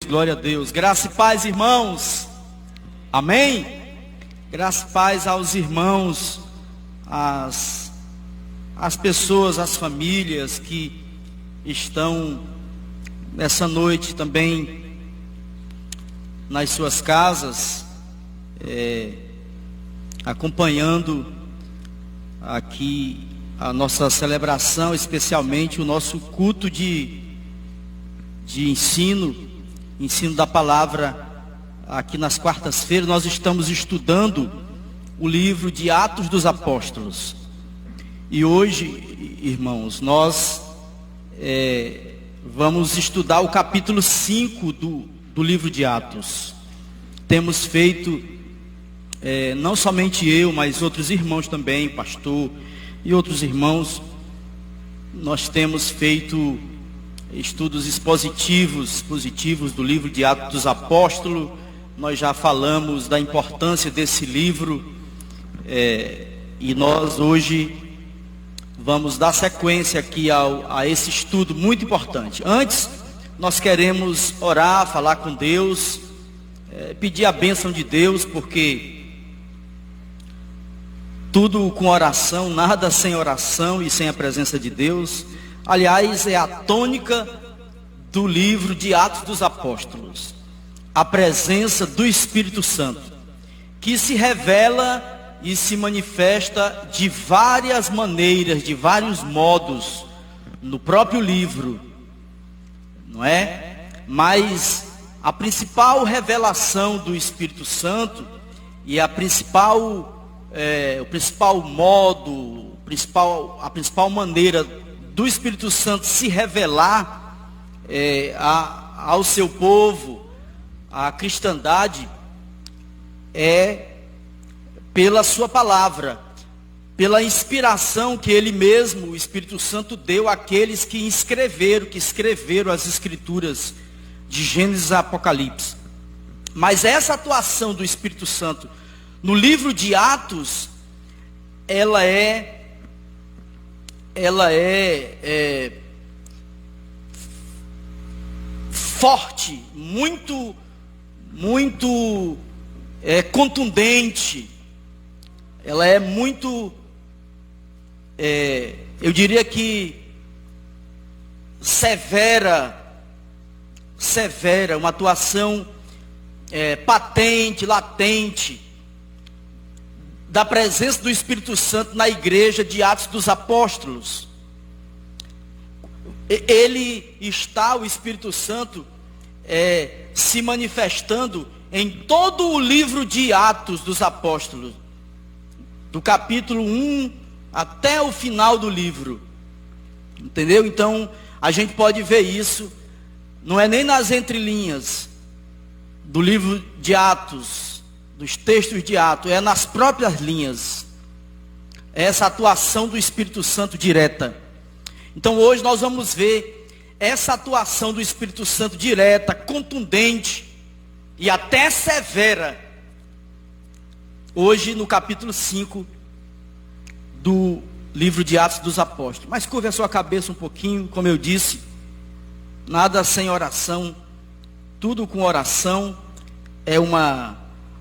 glória a Deus. Graça e paz, irmãos. Amém? Graça e paz aos irmãos, às pessoas, às famílias que estão nessa noite também nas suas casas, acompanhando aqui a nossa celebração, especialmente o nosso culto de ensino da palavra. Aqui nas quartas-feiras nós estamos estudando o livro de Atos dos Apóstolos. E hoje, irmãos, nós vamos estudar o capítulo 5 do livro de Atos. Temos feito, não somente eu, mas outros irmãos também, pastor e outros irmãos, nós temos feito estudos expositivos do livro de Atos dos Apóstolos. Nós já falamos da importância desse livro, e nós hoje vamos dar sequência aqui a esse estudo muito importante. Antes, nós queremos orar, falar com Deus, pedir a bênção de Deus, porque tudo com oração, nada sem oração e sem a presença de Deus. Aliás, é a tônica do livro de Atos dos Apóstolos, a presença do Espírito Santo, que se revela e se manifesta de várias maneiras, de vários modos, no próprio livro, não é? Mas a principal revelação do Espírito Santo e a principal modo, a principal maneira do Espírito Santo se revelar ao seu povo, à cristandade, é pela sua palavra, pela inspiração que ele mesmo, o Espírito Santo, deu àqueles que escreveram as escrituras de Gênesis a Apocalipse. Mas essa atuação do Espírito Santo no livro de Atos, ela é forte, muito contundente. Ela é muito, eu diria que severa, uma atuação patente, latente, da presença do Espírito Santo na igreja de Atos dos Apóstolos. O Espírito Santo, se manifestando em todo o livro de Atos dos Apóstolos, do capítulo 1 até o final do livro. Entendeu? Então, a gente pode ver isso, não é nem nas entrelinhas do livro de Atos, dos textos de Atos, é nas próprias linhas. É essa atuação do Espírito Santo direta. Então hoje nós vamos ver essa atuação do Espírito Santo direta, contundente e até severa, hoje no capítulo 5 do livro de Atos dos Apóstolos. Mas curve a sua cabeça um pouquinho, como eu disse, nada sem oração, tudo com oração. É uma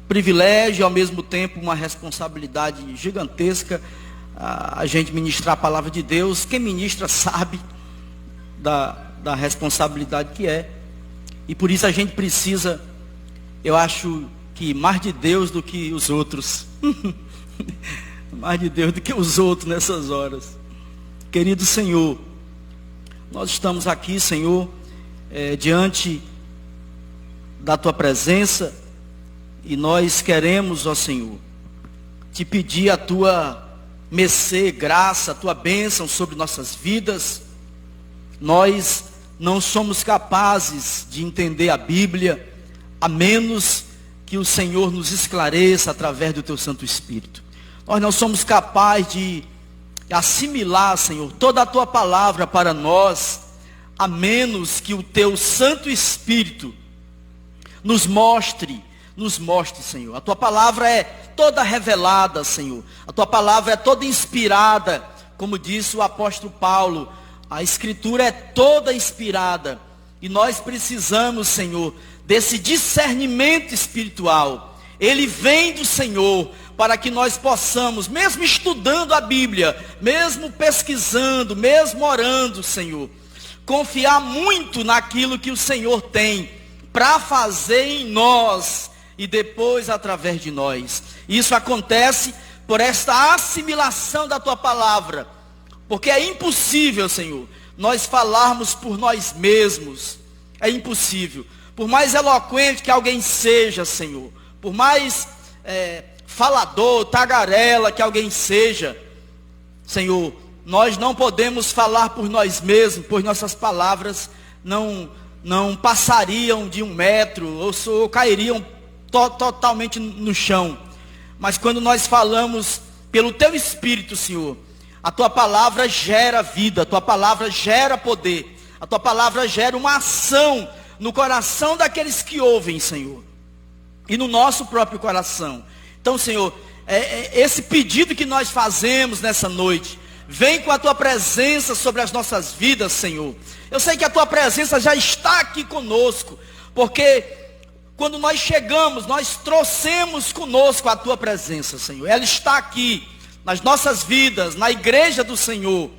privilégio e ao mesmo tempo uma responsabilidade gigantesca a gente ministrar a palavra de Deus. Quem ministra sabe da responsabilidade que é, e por isso a gente precisa, eu acho que mais de Deus do que os outros mais de Deus do que os outros nessas horas. Querido Senhor, nós estamos aqui, Senhor, diante da Tua presença, e nós queremos, ó Senhor, te pedir a Tua mercê, graça, a Tua bênção sobre nossas vidas. Nós não somos capazes de entender a Bíblia, a menos que o Senhor nos esclareça através do Teu Santo Espírito. Nós não somos capazes de assimilar, Senhor, toda a Tua palavra para nós, a menos que o Teu Santo Espírito nos mostre, Senhor. A Tua palavra é toda revelada, Senhor. A Tua palavra é toda inspirada, como disse o apóstolo Paulo. A Escritura é toda inspirada. E nós precisamos, Senhor, desse discernimento espiritual, ele vem do Senhor, para que nós possamos, mesmo estudando a Bíblia, mesmo pesquisando, mesmo orando, Senhor, confiar muito naquilo que o Senhor tem para fazer em nós e depois através de nós. Isso acontece por esta assimilação da tua palavra, porque é impossível, Senhor, nós falarmos por nós mesmos. É impossível. Por mais eloquente que alguém seja, Senhor, por mais falador, tagarela que alguém seja, Senhor, nós não podemos falar por nós mesmos, pois nossas palavras não passariam de 1 metro, ou cairiam totalmente no chão. Mas quando nós falamos pelo teu Espírito, Senhor, a tua palavra gera vida, a tua palavra gera poder, a tua palavra gera uma ação no coração daqueles que ouvem, Senhor, e no nosso próprio coração. Então, Senhor, esse pedido que nós fazemos nessa noite, vem com a tua presença sobre as nossas vidas, Senhor. Eu sei que a tua presença já está aqui conosco, porque quando nós chegamos, nós trouxemos conosco a tua presença, Senhor. Ela está aqui, nas nossas vidas, na igreja do Senhor.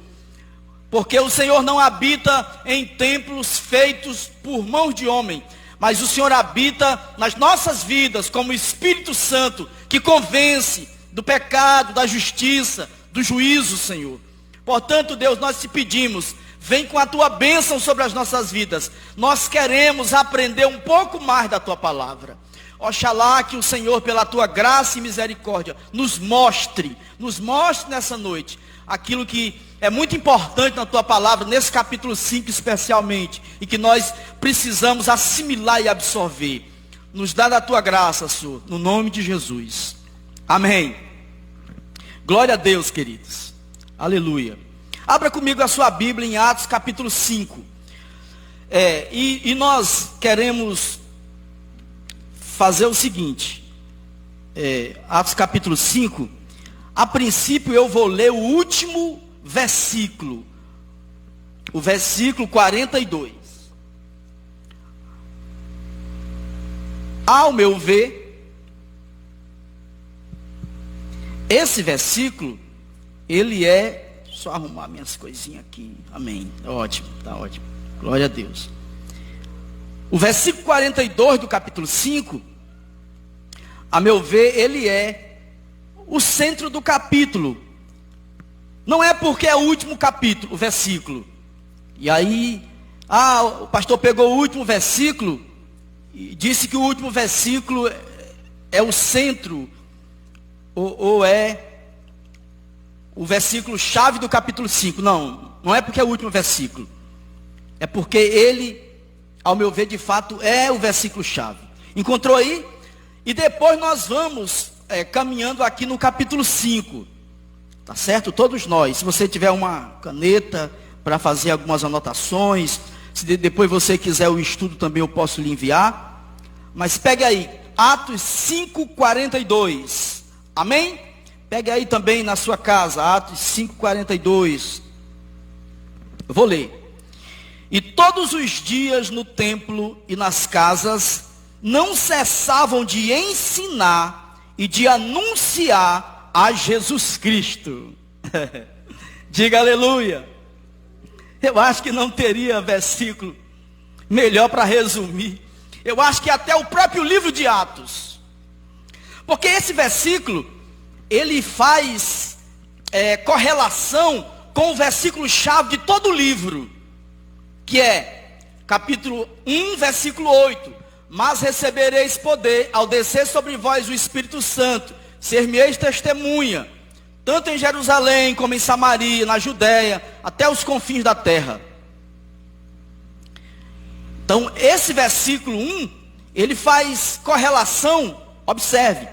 Porque o Senhor não habita em templos feitos por mãos de homem, mas o Senhor habita nas nossas vidas como Espírito Santo, que convence do pecado, da justiça, do juízo, Senhor. Portanto, Deus, nós te pedimos, vem com a tua bênção sobre as nossas vidas. Nós queremos aprender um pouco mais da tua palavra. Oxalá que o Senhor, pela tua graça e misericórdia, nos mostre nessa noite aquilo que é muito importante na tua palavra, nesse capítulo 5 especialmente, e que nós precisamos assimilar e absorver. Nos dá da tua graça, Senhor, no nome de Jesus. Amém. Glória a Deus, queridos. Aleluia. Abra comigo a sua Bíblia em Atos capítulo 5. E nós queremos fazer o seguinte. Atos capítulo 5. A princípio eu vou ler o último versículo. O versículo 42. Ao meu ver, esse versículo, ele só arrumar minhas coisinhas aqui. Amém. Tá ótimo. Glória a Deus. O versículo 42 do capítulo 5, a meu ver, ele é o centro do capítulo. Não é porque é o último capítulo, o versículo. E aí, o pastor pegou o último versículo e disse que o último versículo é o centro, ou é o versículo chave do capítulo 5. Não é porque é o último versículo. É porque ele, ao meu ver, de fato, é o versículo chave. Encontrou aí? E depois nós vamos caminhando aqui no capítulo 5. Tá certo? Todos nós. Se você tiver uma caneta para fazer algumas anotações, se depois você quiser o estudo também eu posso lhe enviar. Mas pegue aí, Atos 5:42. Amém? Pegue aí também na sua casa, Atos 5:42. Eu vou ler. E todos os dias no templo e nas casas não cessavam de ensinar e de anunciar a Jesus Cristo. Diga aleluia. Eu acho que não teria versículo melhor para resumir. Eu acho que até o próprio livro de Atos. Porque esse versículo, ele faz correlação com o versículo-chave de todo o livro. Que é capítulo 1, versículo 8. Mas recebereis poder ao descer sobre vós o Espírito Santo. Ser-me-eis testemunha, tanto em Jerusalém como em Samaria, na Judéia, até os confins da terra. Então, esse versículo 1, ele faz correlação, observe,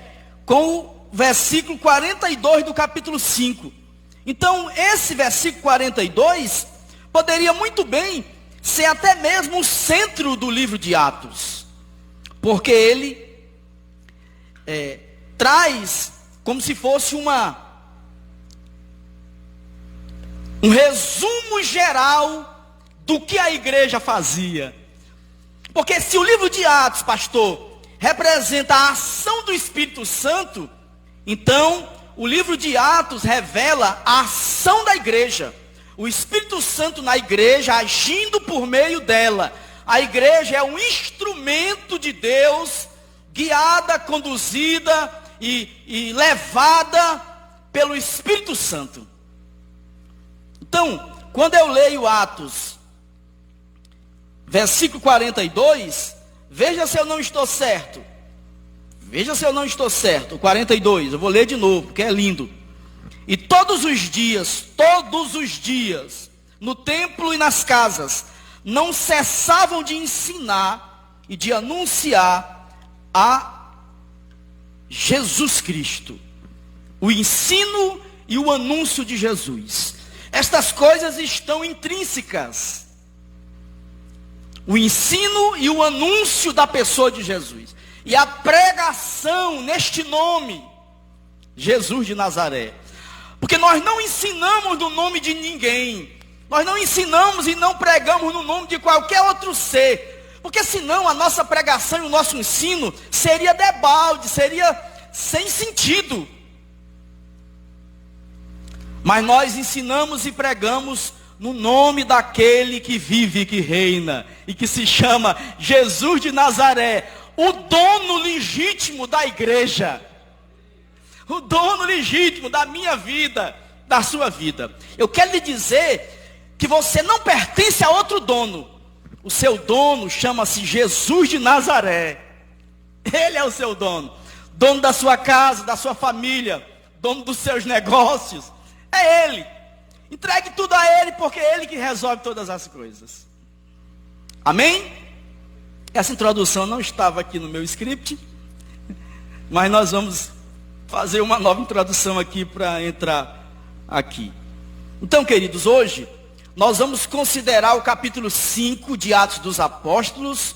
com o versículo 42 do capítulo 5. Então, esse versículo 42 poderia muito bem ser até mesmo o centro do livro de Atos. Porque ele traz como se fosse um resumo geral do que a igreja fazia. Porque se o livro de Atos, pastor, representa a ação do Espírito Santo, então o livro de Atos revela a ação da igreja. O Espírito Santo na igreja agindo por meio dela. A igreja é um instrumento de Deus, guiada, conduzida e levada pelo Espírito Santo. Então, quando eu leio Atos, versículo 42, veja se eu não estou certo. Veja se eu não estou certo. 42, eu vou ler de novo, porque é lindo. E todos os dias, no templo e nas casas, não cessavam de ensinar e de anunciar a Jesus Cristo. O ensino e o anúncio de Jesus. Estas coisas estão intrínsecas. O ensino e o anúncio da pessoa de Jesus. E a pregação neste nome, Jesus de Nazaré. Porque nós não ensinamos no nome de ninguém. Nós não ensinamos e não pregamos no nome de qualquer outro ser. Porque senão a nossa pregação e o nosso ensino seria debalde, seria sem sentido. Mas nós ensinamos e pregamos no nome daquele que vive e que reina. E que se chama Jesus de Nazaré. O dono legítimo da igreja. O dono legítimo da minha vida, da sua vida. Eu quero lhe dizer que você não pertence a outro dono. O seu dono chama-se Jesus de Nazaré. Ele é o seu dono. Dono da sua casa, da sua família. Dono dos seus negócios. É Ele. Entregue tudo a Ele, porque é Ele que resolve todas as coisas. Amém? Essa introdução não estava aqui no meu script. Mas nós vamos fazer uma nova introdução aqui para entrar aqui. Então, queridos, hoje nós vamos considerar o capítulo 5 de Atos dos Apóstolos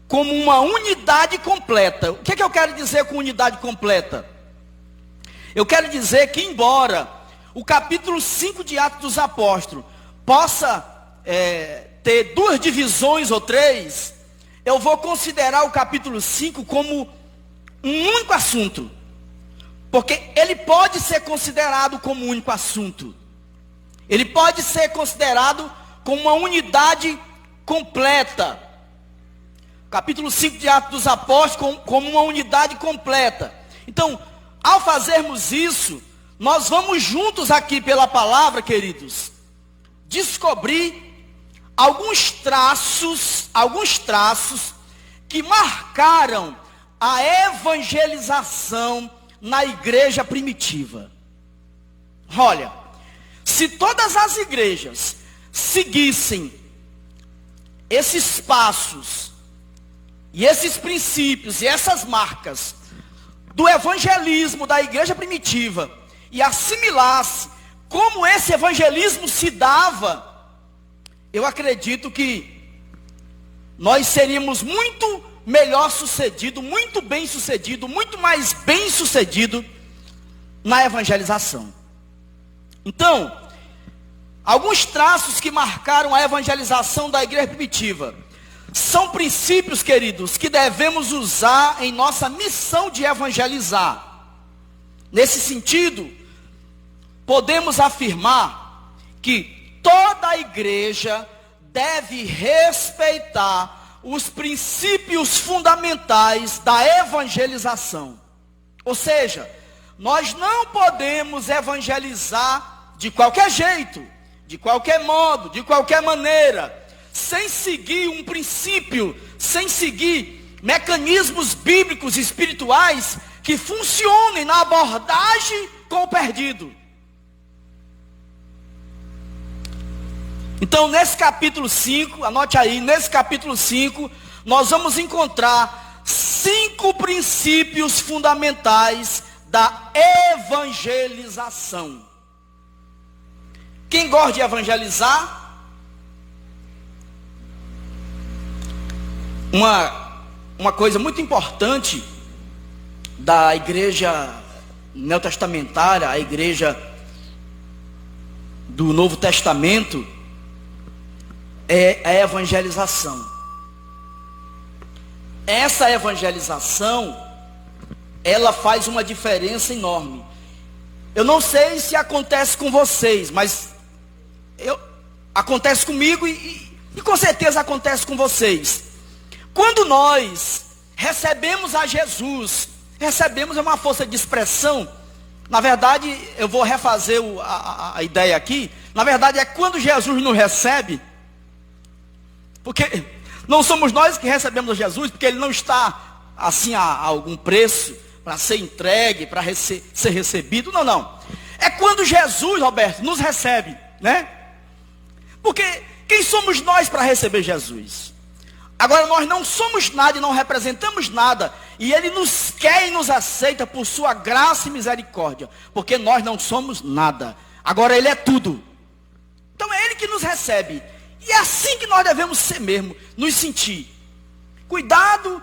como uma unidade completa. O que é que eu quero dizer com unidade completa? Eu quero dizer que, embora o capítulo 5 de Atos dos Apóstolos possa ter duas divisões ou três, eu vou considerar o capítulo 5 como um único assunto. Porque ele pode ser considerado como um único assunto. Ele pode ser considerado como uma unidade completa. Capítulo 5 de Atos dos Apóstolos como uma unidade completa. Então, ao fazermos isso, nós vamos juntos aqui pela palavra, queridos, descobrir alguns traços que marcaram a evangelização na igreja primitiva. Olha, se todas as igrejas seguissem esses passos, e esses princípios, e essas marcas do evangelismo da igreja primitiva, e assimilasse como esse evangelismo se dava, eu acredito que nós seríamos muito melhor sucedido, muito bem sucedido, muito mais bem sucedido na evangelização. Então, alguns traços que marcaram a evangelização da igreja primitiva são princípios, queridos, que devemos usar em nossa missão de evangelizar. Nesse sentido, podemos afirmar que toda a igreja deve respeitar os princípios fundamentais da evangelização. Ou seja, nós não podemos evangelizar de qualquer jeito, de qualquer modo, de qualquer maneira, sem seguir um princípio, sem seguir mecanismos bíblicos e espirituais que funcionem na abordagem com o perdido. Então, nesse capítulo 5, anote aí, nesse capítulo 5, nós vamos encontrar 5 princípios fundamentais da evangelização. Quem gosta de evangelizar? Uma coisa muito importante da igreja neotestamentária, a igreja do Novo Testamento, é a evangelização. essa evangelização, ela faz uma diferença enorme. Eu não sei se acontece com vocês, mas acontece comigo e com certeza acontece com vocês. Quando nós recebemos a Jesus, recebemos é uma força de expressão. Na verdade, eu vou refazer a ideia aqui. Na verdade, é quando Jesus nos recebe, porque não somos nós que recebemos Jesus, porque Ele não está assim a algum preço para ser entregue, para ser recebido. Não, não. É quando Jesus, Roberto, nos recebe, né? Porque quem somos nós para receber Jesus? Agora, nós não somos nada e não representamos nada. E Ele nos quer e nos aceita por sua graça e misericórdia. Porque nós não somos nada. Agora Ele é tudo. Então é Ele que nos recebe. E é assim que nós devemos ser mesmo, nos sentir. Cuidado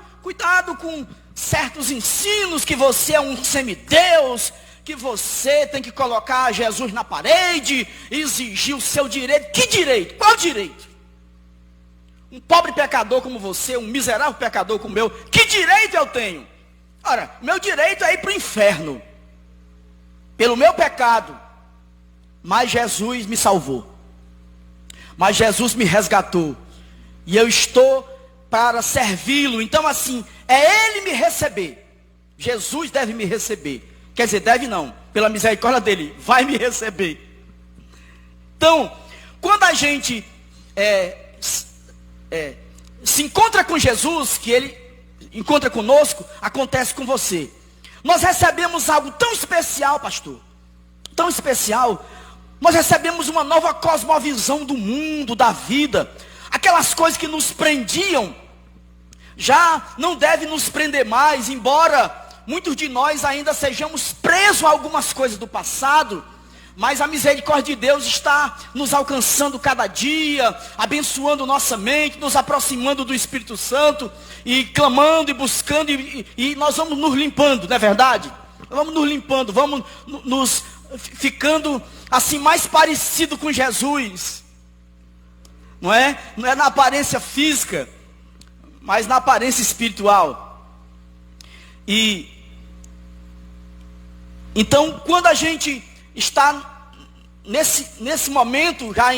com certos ensinos, que você é um semideus, que você tem que colocar Jesus na parede, exigir o seu direito. Que direito? Qual direito? Um pobre pecador como você, um miserável pecador como eu, que direito eu tenho? Ora, meu direito é ir para o inferno, pelo meu pecado. Mas Jesus me salvou. Mas Jesus me resgatou. E eu estou para servi-lo. Então assim, é Ele me receber. Jesus deve me receber. Quer dizer, deve não. Pela misericórdia dEle, vai me receber. Então, quando a gente se encontra com Jesus, que Ele encontra conosco, acontece com você. Nós recebemos algo tão especial, pastor. Tão especial. Nós recebemos uma nova cosmovisão do mundo, da vida. Aquelas coisas que nos prendiam, já não devem nos prender mais, embora muitos de nós ainda sejamos presos a algumas coisas do passado. Mas a misericórdia de Deus está nos alcançando cada dia, abençoando nossa mente, nos aproximando do Espírito Santo, e clamando e buscando, e nós vamos nos limpando, não é verdade? Vamos nos limpando, vamos nos ficando assim mais parecido com Jesus. Não é na aparência física, mas na aparência espiritual. E então, quando a gente está nesse momento já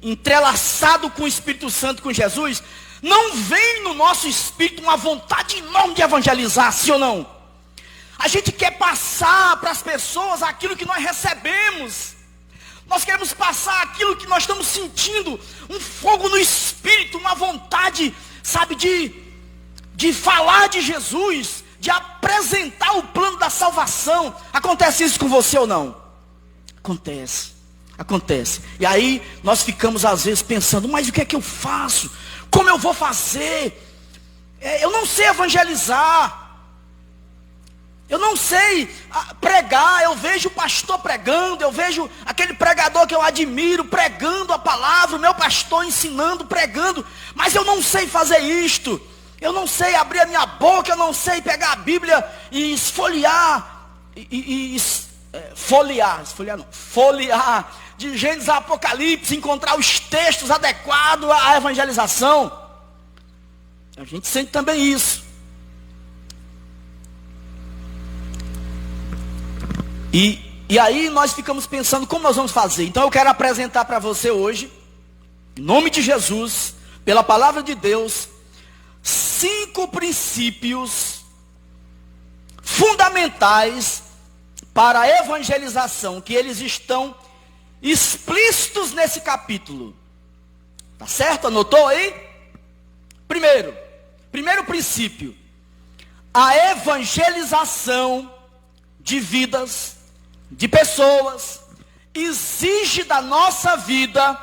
entrelaçado com o Espírito Santo, com Jesus, não vem no nosso espírito uma vontade enorme de evangelizar, sim ou não? A gente quer passar para as pessoas aquilo que nós recebemos. Nós queremos passar aquilo que nós estamos sentindo, um fogo no espírito, uma vontade, sabe, de falar de Jesus, de apresentar o plano da salvação. Acontece isso com você ou não? Acontece. E aí nós ficamos às vezes pensando, mas o que é que eu faço? Como eu vou fazer? Eu não sei evangelizar. Eu não sei pregar. Eu vejo o pastor pregando, eu vejo aquele pregador que eu admiro pregando a palavra, o meu pastor ensinando, pregando, mas eu não sei fazer isto. Eu não sei abrir a minha boca, eu não sei pegar a Bíblia e esfoliar, folhear de Gênesis a Apocalipse, encontrar os textos adequados à evangelização. A gente sente também isso. E aí nós ficamos pensando como nós vamos fazer. Então eu quero apresentar para você hoje, em nome de Jesus, pela palavra de Deus, 5 princípios fundamentais para a evangelização, que eles estão explícitos nesse capítulo. Tá certo? Anotou aí? Primeiro princípio: a evangelização de vidas, de pessoas, exige da nossa vida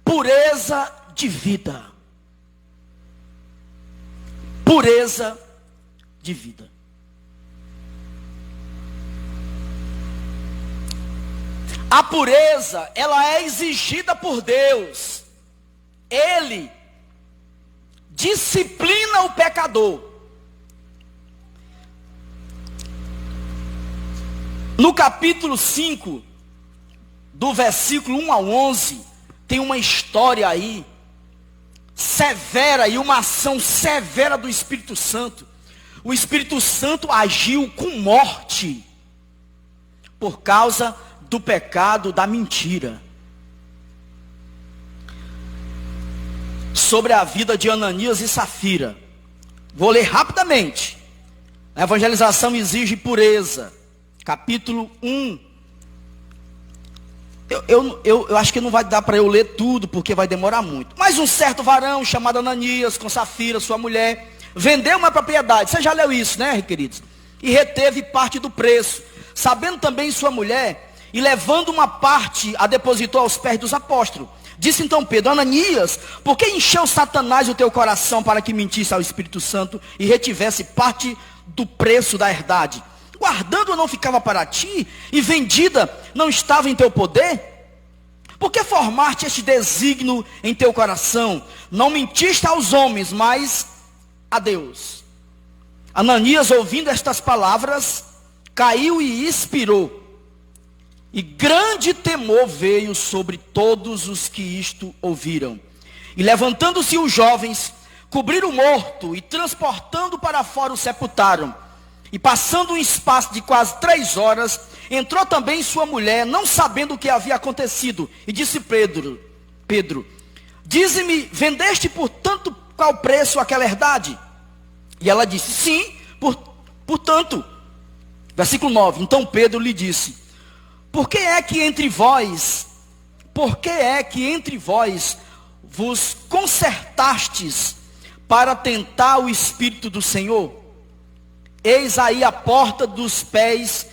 pureza de vida. Pureza de vida. A pureza, ela é exigida por Deus. Ele disciplina o pecador. No capítulo 5, do versículo 1 ao 11, tem uma história aí severa e uma ação severa do Espírito Santo. O Espírito Santo agiu com morte por causa do pecado da mentira. Sobre a vida de Ananias e Safira. Vou ler rapidamente. A evangelização exige pureza. Capítulo 1. Eu acho que não vai dar para eu ler tudo, porque vai demorar muito. Mas um certo varão chamado Ananias, com Safira, sua mulher, vendeu uma propriedade. Você já leu isso, né, queridos? E reteve parte do preço. Sabendo também sua mulher, e levando uma parte, a depositou aos pés dos apóstolos. Disse então Pedro: Ananias, por que encheu Satanás o teu coração para que mentisse ao Espírito Santo e retivesse parte do preço da herdade? Guardando não ficava para ti, e vendida não estava em teu poder? Por que formaste este desígnio em teu coração? Não mentiste aos homens, mas a Deus. Ananias, ouvindo estas palavras, caiu e expirou. E grande temor veio sobre todos os que isto ouviram. E levantando-se os jovens, cobriram o morto e transportando para fora o sepultaram. E passando um espaço de quase 3 horas, entrou também sua mulher, não sabendo o que havia acontecido. E disse Pedro, dize-me, vendeste por tanto qual preço aquela herdade? E ela disse, sim, por tanto. Versículo 9, então Pedro lhe disse, por que é que entre vós vos concertastes para tentar o Espírito do Senhor? Eis aí a porta dos pés,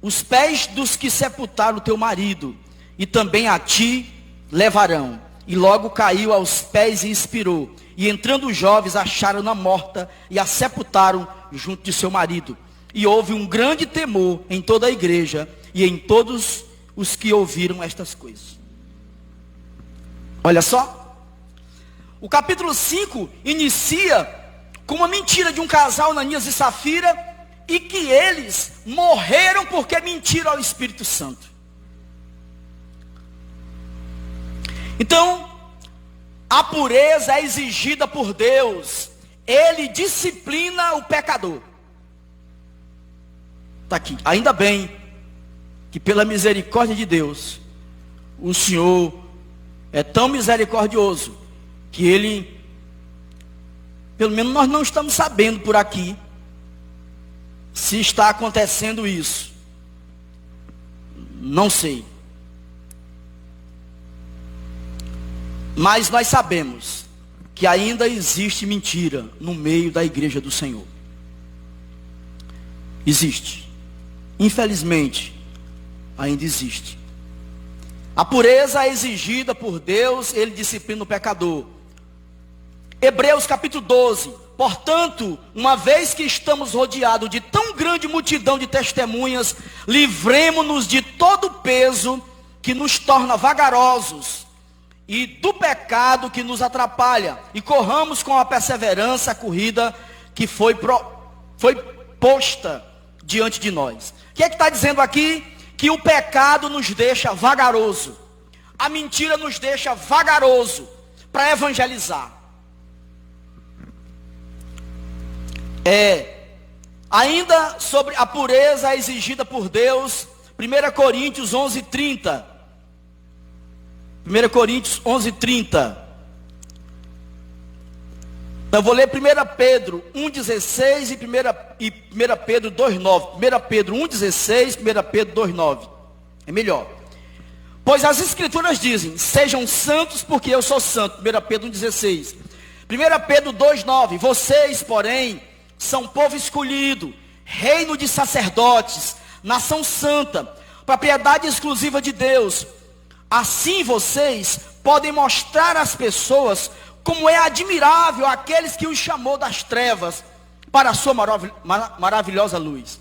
os pés dos que sepultaram o teu marido, e também a ti levarão. E logo caiu aos pés e expirou. E entrando os jovens, acharam-na morta e a sepultaram junto de seu marido. E houve um grande temor em toda a igreja e em todos os que ouviram estas coisas. Olha só. O capítulo 5 inicia com uma mentira de um casal, Ananias e Safira, e que eles morreram porque mentiram ao Espírito Santo. Então, a pureza é exigida por Deus. Ele disciplina o pecador. Está aqui. Ainda bem que pela misericórdia de Deus, o Senhor é tão misericordioso que Ele, pelo menos nós não estamos sabendo por aqui se está acontecendo isso. Não sei. Mas nós sabemos que ainda existe mentira no meio da igreja do Senhor. Existe. Infelizmente, ainda existe. A pureza é exigida por Deus, Ele disciplina o pecador. Hebreus capítulo 12. Portanto, uma vez que estamos rodeados de tão grande multidão de testemunhas, livremo-nos de todo o peso que nos torna vagarosos e do pecado que nos atrapalha, e corramos com a perseverança a corrida que foi posta diante de nós. O que é que está dizendo aqui? Que o pecado nos deixa vagaroso. A mentira nos deixa vagaroso para evangelizar. Ainda sobre a pureza exigida por Deus, 1 Coríntios 11:30. 1 Coríntios 11:30. Eu vou ler 1 Pedro 1,16 e 1 Pedro 2,9. 1 Pedro 1,16, 1 Pedro 2,9. É melhor. Pois as escrituras dizem, sejam santos porque eu sou santo. 1 Pedro 1,16. 1 Pedro 2,9. Vocês, porém, são povo escolhido, reino de sacerdotes, nação santa, propriedade exclusiva de Deus. Assim vocês podem mostrar às pessoas como é admirável aqueles que os chamou das trevas para a sua maravilhosa luz.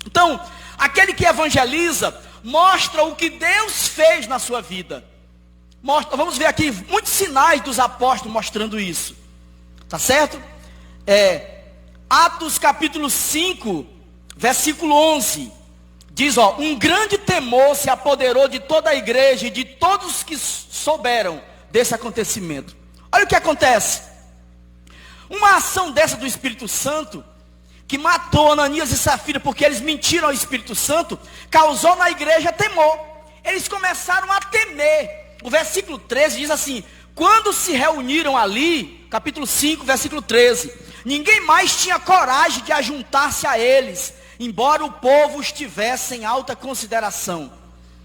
Então, aquele que evangeliza mostra o que Deus fez na sua vida. Vamos ver aqui muitos sinais dos apóstolos mostrando isso. Tá certo? Atos capítulo 5, versículo 11. Diz, um grande temor se apoderou de toda a igreja e de todos que souberam desse acontecimento. Olha o que acontece. Uma ação dessa do Espírito Santo, que matou Ananias e Safira, porque eles mentiram ao Espírito Santo, causou na igreja temor. Eles começaram a temer. O versículo 13 diz assim: quando se reuniram ali, capítulo 5, versículo 13, ninguém mais tinha coragem de ajuntar-se a eles, embora o povo estivesse em alta consideração.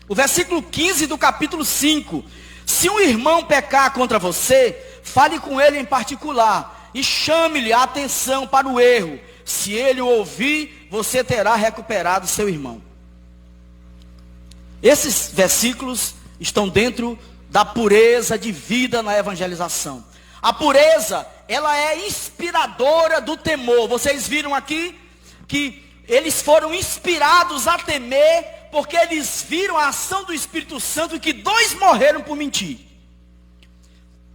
O versículo 15 do capítulo 5, se um irmão pecar contra você, fale com ele em particular, e chame-lhe a atenção para o erro. Se ele o ouvir, você terá recuperado seu irmão. Esses versículos estão dentro da pureza de vida na evangelização. A pureza, ela é inspiradora do temor. Vocês viram aqui que eles foram inspirados a temer, porque eles viram a ação do Espírito Santo e que 2 morreram por mentir.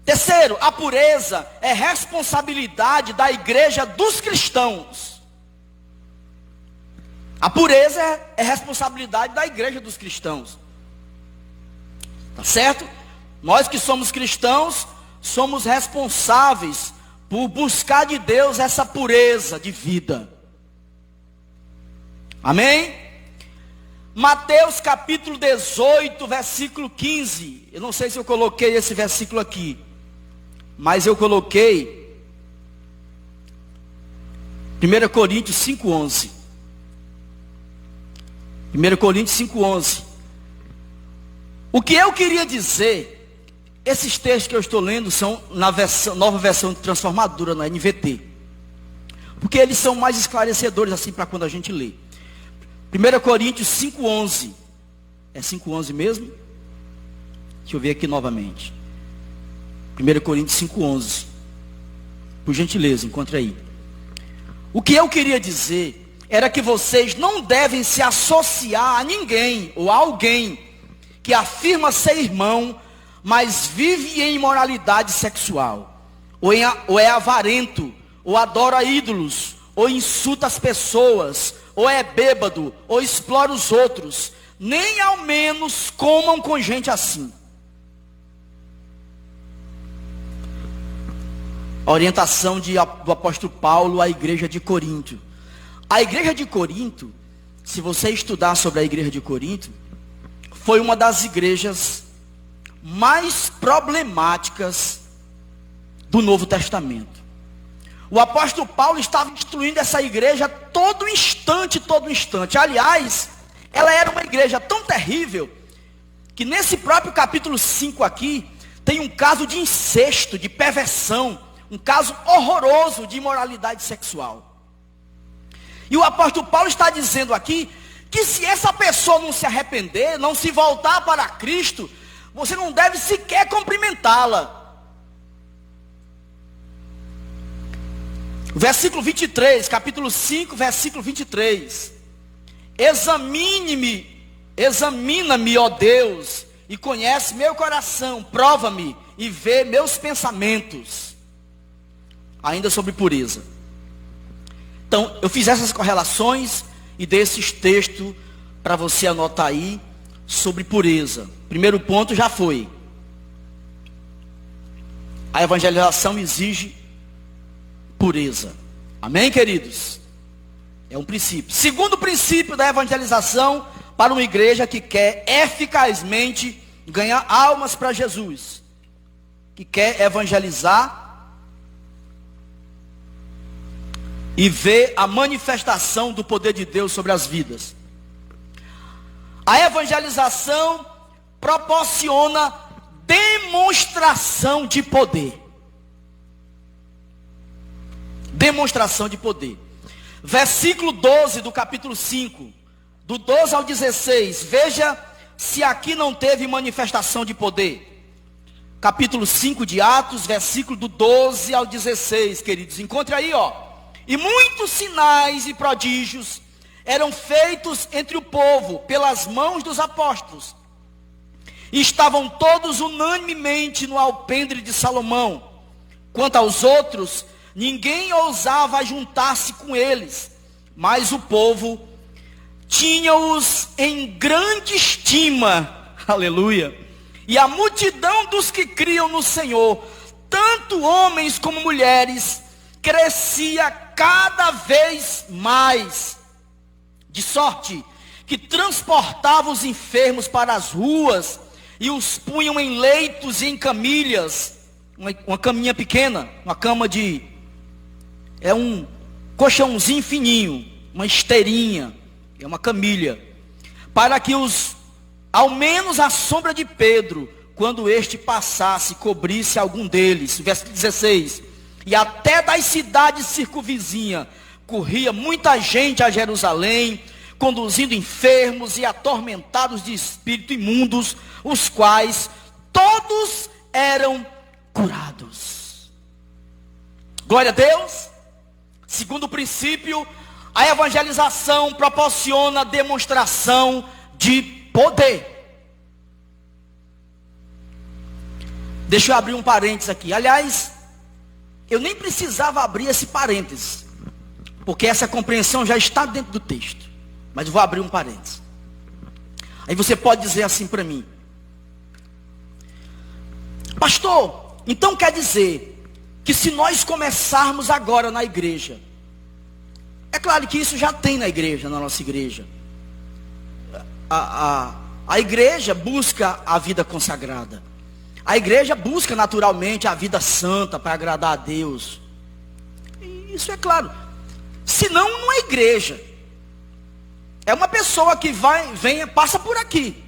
Terceiro, a pureza é responsabilidade da igreja dos cristãos. A pureza é responsabilidade da igreja dos cristãos. Tá certo? Nós que somos cristãos, somos responsáveis por buscar de Deus essa pureza de vida. Amém? Mateus capítulo 18, versículo 15. Eu não sei se eu coloquei esse versículo aqui, mas eu coloquei 1 Coríntios 5:11. 1 Coríntios 5:11. O que eu queria dizer, esses textos que eu estou lendo são na nova versão transformadora, na NVT. Porque eles são mais esclarecedores assim para quando a gente lê. 1 Coríntios 5:11. É 5:11 mesmo? Deixa eu ver aqui novamente. 1 Coríntios 5:11. Por gentileza, encontre aí. O que eu queria dizer era que vocês não devem se associar a ninguém ou a alguém que afirma ser irmão, mas vive em imoralidade sexual, ou é avarento, ou adora ídolos, ou insulta as pessoas, ou é bêbado, ou explora os outros. Nem ao menos comam com gente assim. A orientação do apóstolo Paulo à igreja de Corinto. A igreja de Corinto, se você estudar sobre a igreja de Corinto, foi uma das igrejas mais problemáticas do Novo Testamento. O apóstolo Paulo estava instruindo essa igreja todo instante. Aliás, ela era uma igreja tão terrível, que nesse próprio capítulo 5 aqui, tem um caso de incesto, de perversão, um caso horroroso de imoralidade sexual. E o apóstolo Paulo está dizendo aqui, que se essa pessoa não se arrepender, não se voltar para Cristo, você não deve sequer cumprimentá-la. Versículo 23, capítulo 5, versículo 23. Examina-me, ó Deus, e conhece meu coração, prova-me e vê meus pensamentos. Ainda sobre pureza. Então, eu fiz essas correlações e dei esses textos para você anotar aí sobre pureza. Primeiro ponto já foi. A evangelização exige pureza. Amém, queridos? É um princípio. Segundo princípio da evangelização para uma igreja que quer eficazmente ganhar almas para Jesus, que quer evangelizar e ver a manifestação do poder de Deus sobre as vidas. A evangelização proporciona demonstração de poder. Demonstração de poder. Versículo 12 do capítulo 5, do 12 ao 16. Veja se aqui não teve manifestação de poder. Capítulo 5 de Atos, versículo do 12 ao 16, queridos. Encontre aí, ó. E muitos sinais e prodígios eram feitos entre o povo pelas mãos dos apóstolos. E estavam todos unanimemente no alpendre de Salomão. Quanto aos outros, ninguém ousava juntar-se com eles, mas o povo tinha-os em grande estima. Aleluia. E a multidão dos que criam no Senhor tanto homens como mulheres, crescia cada vez mais, de sorte que transportava os enfermos para as ruas e os punham em leitos e em camilhas, uma caminha pequena, uma cama é um colchãozinho fininho, uma esteirinha, é uma camilha, para que ao menos a sombra de Pedro, quando este passasse, cobrisse algum deles. Versículo 16. E até das cidades circunvizinhas corria muita gente a Jerusalém, conduzindo enfermos e atormentados de espírito imundos, os quais todos eram curados. Glória a Deus. Segundo princípio, a evangelização proporciona demonstração de poder. Deixa eu abrir um parênteses aqui. Aliás, eu nem precisava abrir esse parênteses, porque essa compreensão já está dentro do texto. Mas eu vou abrir um parênteses. Aí você pode dizer assim para mim: pastor, então quer dizer que se nós começarmos agora na igreja, é claro que isso já tem na igreja, na nossa igreja. A igreja busca a vida consagrada. A igreja busca naturalmente a vida santa para agradar a Deus. Isso é claro. Senão não é igreja. É uma pessoa que passa por aqui.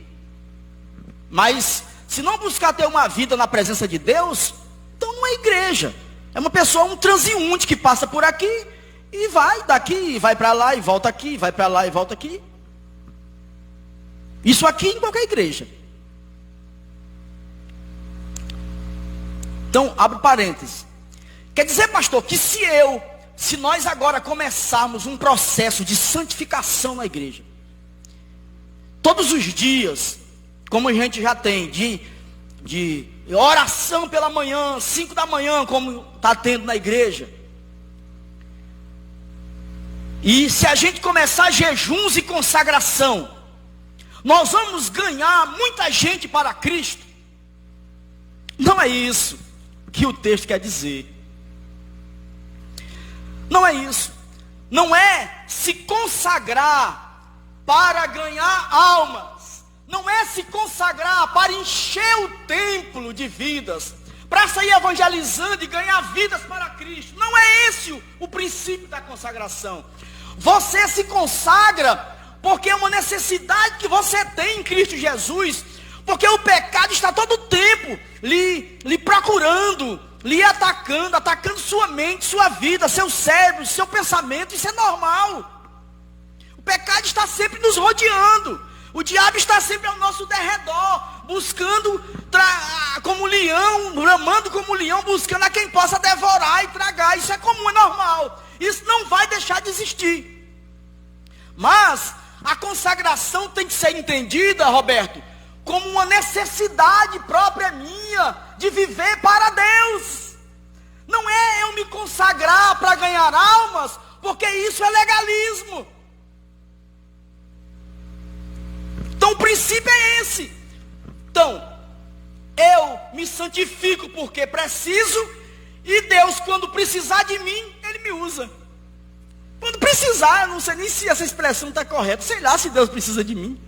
Mas se não buscar ter uma vida na presença de Deus, então não é igreja. É uma pessoa, um transeunte que passa por aqui e vai daqui, vai para lá e volta aqui, vai para lá e volta aqui. Isso aqui em qualquer igreja. Então, abre parênteses. Quer dizer, pastor, que se nós agora começarmos um processo de santificação na igreja, todos os dias, como a gente já tem, de oração pela manhã, 5 da manhã, como está tendo na igreja, e se a gente começar jejuns e consagração, nós vamos ganhar muita gente para Cristo. Não é isso que o texto quer dizer. Não é isso. Não é se consagrar para ganhar almas. Não é se consagrar para encher o templo de vidas, para sair evangelizando e ganhar vidas para Cristo. Não é esse o princípio da consagração. Você se consagra porque é uma necessidade que você tem em Cristo Jesus. Porque o pecado está todo o tempo lhe procurando, lhe atacando sua mente, sua vida, seu cérebro, seu pensamento. Isso é normal. O pecado está sempre nos rodeando. O diabo está sempre ao nosso derredor, buscando, como leão, bramando como leão, buscando a quem possa devorar e tragar. Isso é comum, é normal. Isso não vai deixar de existir. Mas a consagração tem que ser entendida, Roberto, como uma necessidade própria minha de viver para Deus. Não é eu me consagrar para ganhar almas, porque isso é legalismo. Então o princípio é esse. Então, eu me santifico porque preciso, e Deus, quando precisar de mim, Ele me usa. Quando precisar, eu não sei nem se essa expressão está correta, sei lá se Deus precisa de mim.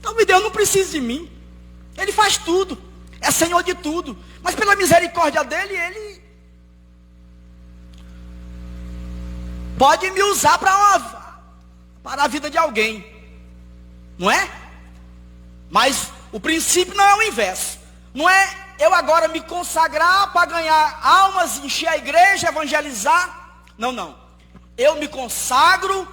Talvez Deus não precise de mim. Ele faz tudo, é Senhor de tudo. Mas pela misericórdia dele, Ele pode me usar para a vida de alguém. Não é? Mas o princípio não é o inverso. Não é eu agora me consagrar para ganhar almas, encher a igreja, evangelizar. Não, não. Eu me consagro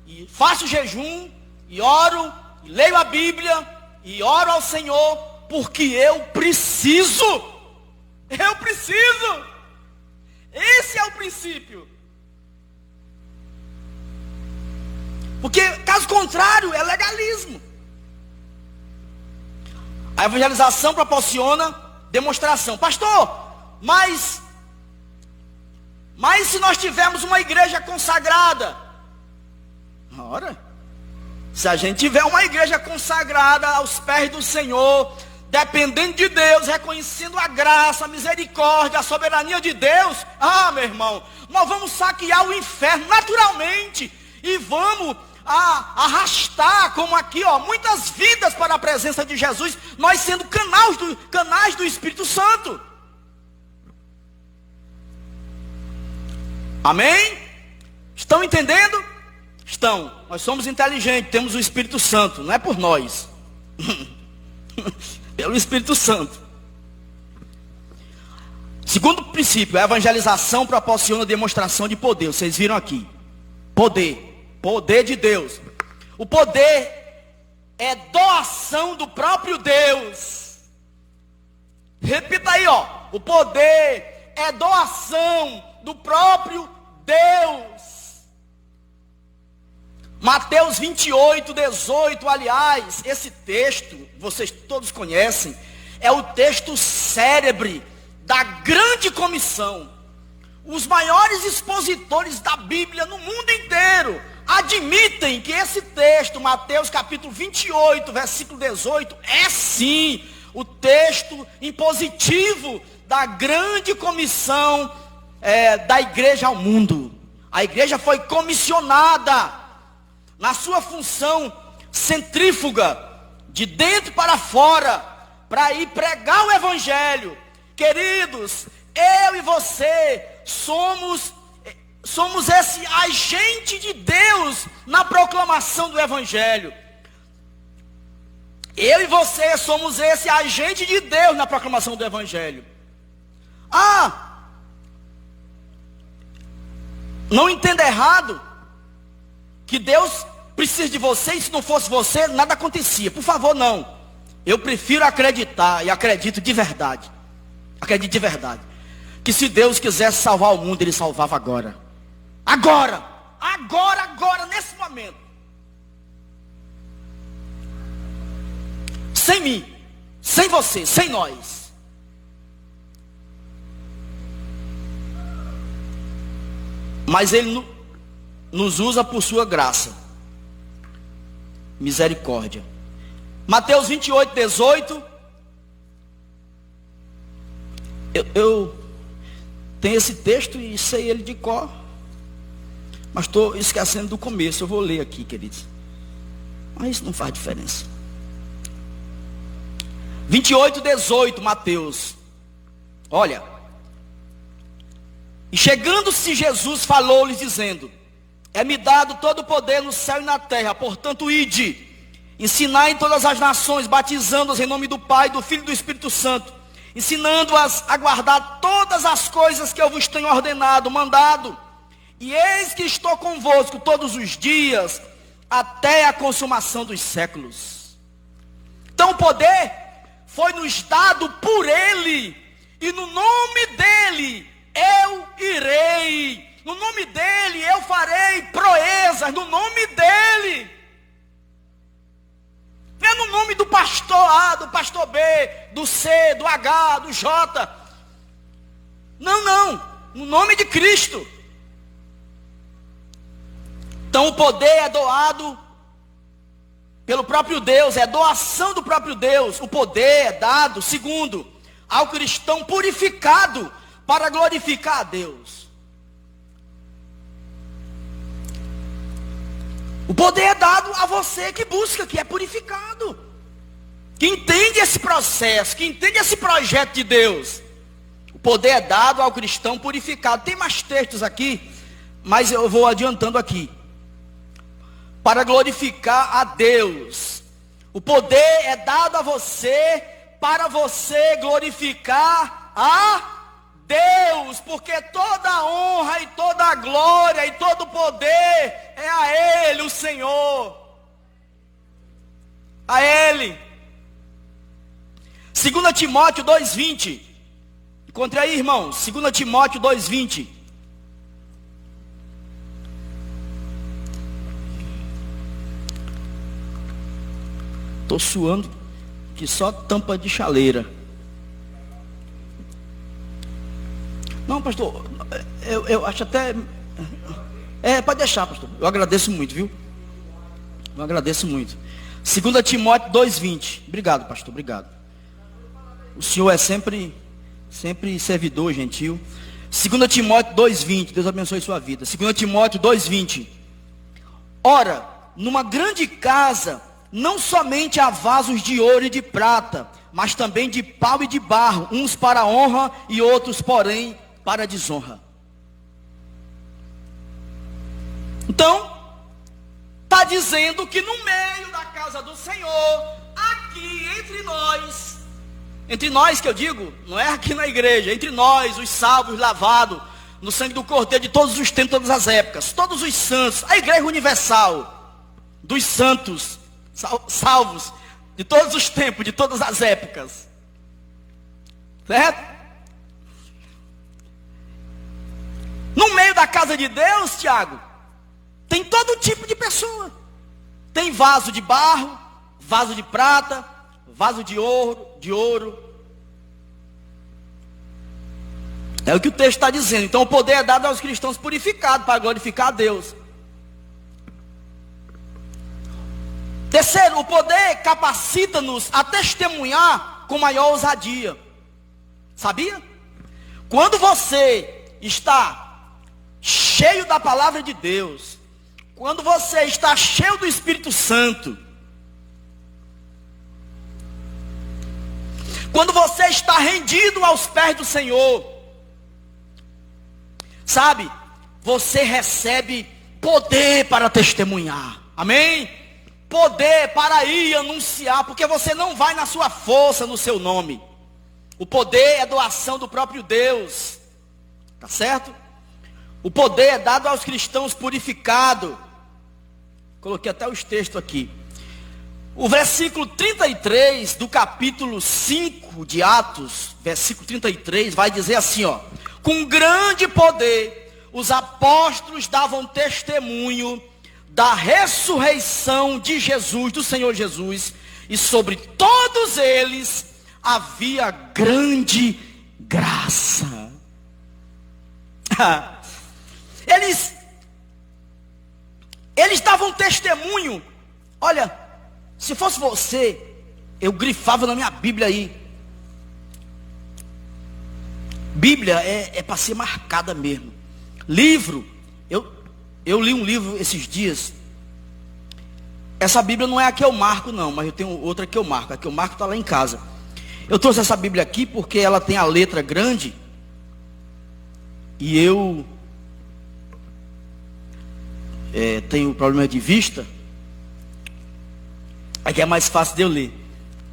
e faço jejum, e oro, e leio a Bíblia, e oro ao Senhor, porque eu preciso. Eu preciso. Esse é o princípio. Porque caso contrário é legalismo. A evangelização proporciona demonstração. Pastor, mas se nós tivermos uma igreja consagrada, ora, se a gente tiver uma igreja consagrada aos pés do Senhor, dependendo de Deus, reconhecendo a graça, a misericórdia, a soberania de Deus, meu irmão, nós vamos saquear o inferno naturalmente e vamos arrastar, como aqui, muitas vidas para a presença de Jesus, nós sendo canais do Espírito Santo. Amém? Estão entendendo? Estão. Nós somos inteligentes, temos o Espírito Santo, não é por nós. Pelo Espírito Santo. Segundo princípio, a evangelização proporciona demonstração de poder. Vocês viram aqui. Poder de Deus. O poder é doação do próprio Deus. Repita aí, o poder é doação do próprio Deus. Mateus 28, 18, aliás, esse texto, vocês todos conhecem, é o texto célebre da grande comissão. Os maiores expositores da Bíblia no mundo inteiro admitem que esse texto, Mateus capítulo 28, versículo 18, é sim o texto impositivo da grande comissão da igreja ao mundo. A igreja foi comissionada na sua função centrífuga, de dentro para fora, para ir pregar o evangelho. Queridos, eu e você somos esse agente de Deus na proclamação do evangelho. Eu e você somos esse agente de Deus na proclamação do evangelho. Não entenda errado que Deus precisa de você, e se não fosse você, nada acontecia. Por favor, não. Eu prefiro acreditar, e acredito de verdade. Acredito de verdade. Que se Deus quisesse salvar o mundo, Ele salvava agora. Agora, nesse momento. Sem mim, sem você, sem nós. Mas Ele nos usa por sua graça. Misericórdia. Mateus 28, 18. Eu tenho esse texto e sei ele de cor, mas estou esquecendo do começo. Eu vou ler aqui, queridos. Mas isso não faz diferença. 28, 18, Mateus. Olha. E chegando-se Jesus, falou-lhes dizendo: é-me dado todo o poder no céu e na terra, portanto ide, ensinai em todas as nações, batizando-as em nome do Pai, do Filho e do Espírito Santo, ensinando-as a guardar todas as coisas que eu vos tenho ordenado, mandado, e eis que estou convosco todos os dias, até a consumação dos séculos. Então o poder foi nos dado por Ele, e no nome dEle eu irei. No nome dEle eu farei proezas, no nome dEle. Não é no nome do pastor A, do pastor B, do C, do H, do J. Não, no nome de Cristo. Então o poder é doado pelo próprio Deus, é doação do próprio Deus. O poder é dado, segundo, ao cristão purificado para glorificar a Deus. O poder é dado a você que busca, que é purificado, que entende esse processo, que entende esse projeto de Deus. O poder é dado ao cristão purificado. Tem mais textos aqui, mas eu vou adiantando aqui. Para glorificar a Deus. O poder é dado a você, para você glorificar a Deus, porque toda a honra e toda a glória e todo o poder é a Ele, o Senhor. A Ele. 2 Timóteo 2,20. Encontre aí, irmãos. 2 Timóteo 2,20. Estou suando que só tampa de chaleira. Não, pastor, eu acho até... pode deixar, pastor. Eu agradeço muito, viu? Eu agradeço muito. 2 Timóteo 2,20. Obrigado, pastor, obrigado. O senhor é sempre servidor, gentil. 2 Timóteo 2,20. Deus abençoe sua vida. 2 Timóteo 2,20. Ora, numa grande casa, não somente há vasos de ouro e de prata, mas também de pau e de barro, uns para a honra e outros, porém, para a desonra. Então, está dizendo que no meio da casa do Senhor, aqui entre nós que eu digo, não é aqui na igreja, entre nós, os salvos, lavados no sangue do Cordeiro de todos os tempos, todas as épocas, todos os santos, a igreja universal dos santos, salvos de todos os tempos, de todas as épocas, certo? No meio da casa de Deus, Tiago, tem todo tipo de pessoa. Tem vaso de barro, vaso de prata, vaso de ouro. É o que o texto está dizendo. Então o poder é dado aos cristãos purificados para glorificar a Deus. Terceiro, o poder capacita-nos a testemunhar com maior ousadia. Sabia? Quando você está cheio da palavra de Deus, quando você está cheio do Espírito Santo, quando você está rendido aos pés do Senhor, sabe, você recebe poder para testemunhar. Amém? Poder para ir anunciar, porque você não vai na sua força, no seu nome. O poder é doação do próprio Deus. Tá certo? O poder é dado aos cristãos purificados. Coloquei até os textos aqui. O versículo 33 do capítulo 5 de Atos, versículo 33, vai dizer assim, ó: com grande poder, os apóstolos davam testemunho da ressurreição de Jesus, do Senhor Jesus, e sobre todos eles havia grande graça. Eles davam testemunho. Olha, se fosse você, eu grifava na minha Bíblia aí. Bíblia é para ser marcada mesmo. Livro, eu li um livro esses dias. Essa Bíblia não é a que eu marco não, mas eu tenho outra que eu marco. A que eu marco está lá em casa. Eu trouxe essa Bíblia aqui porque ela tem a letra grande. E eu tenho problema de vista. Aqui é mais fácil de eu ler,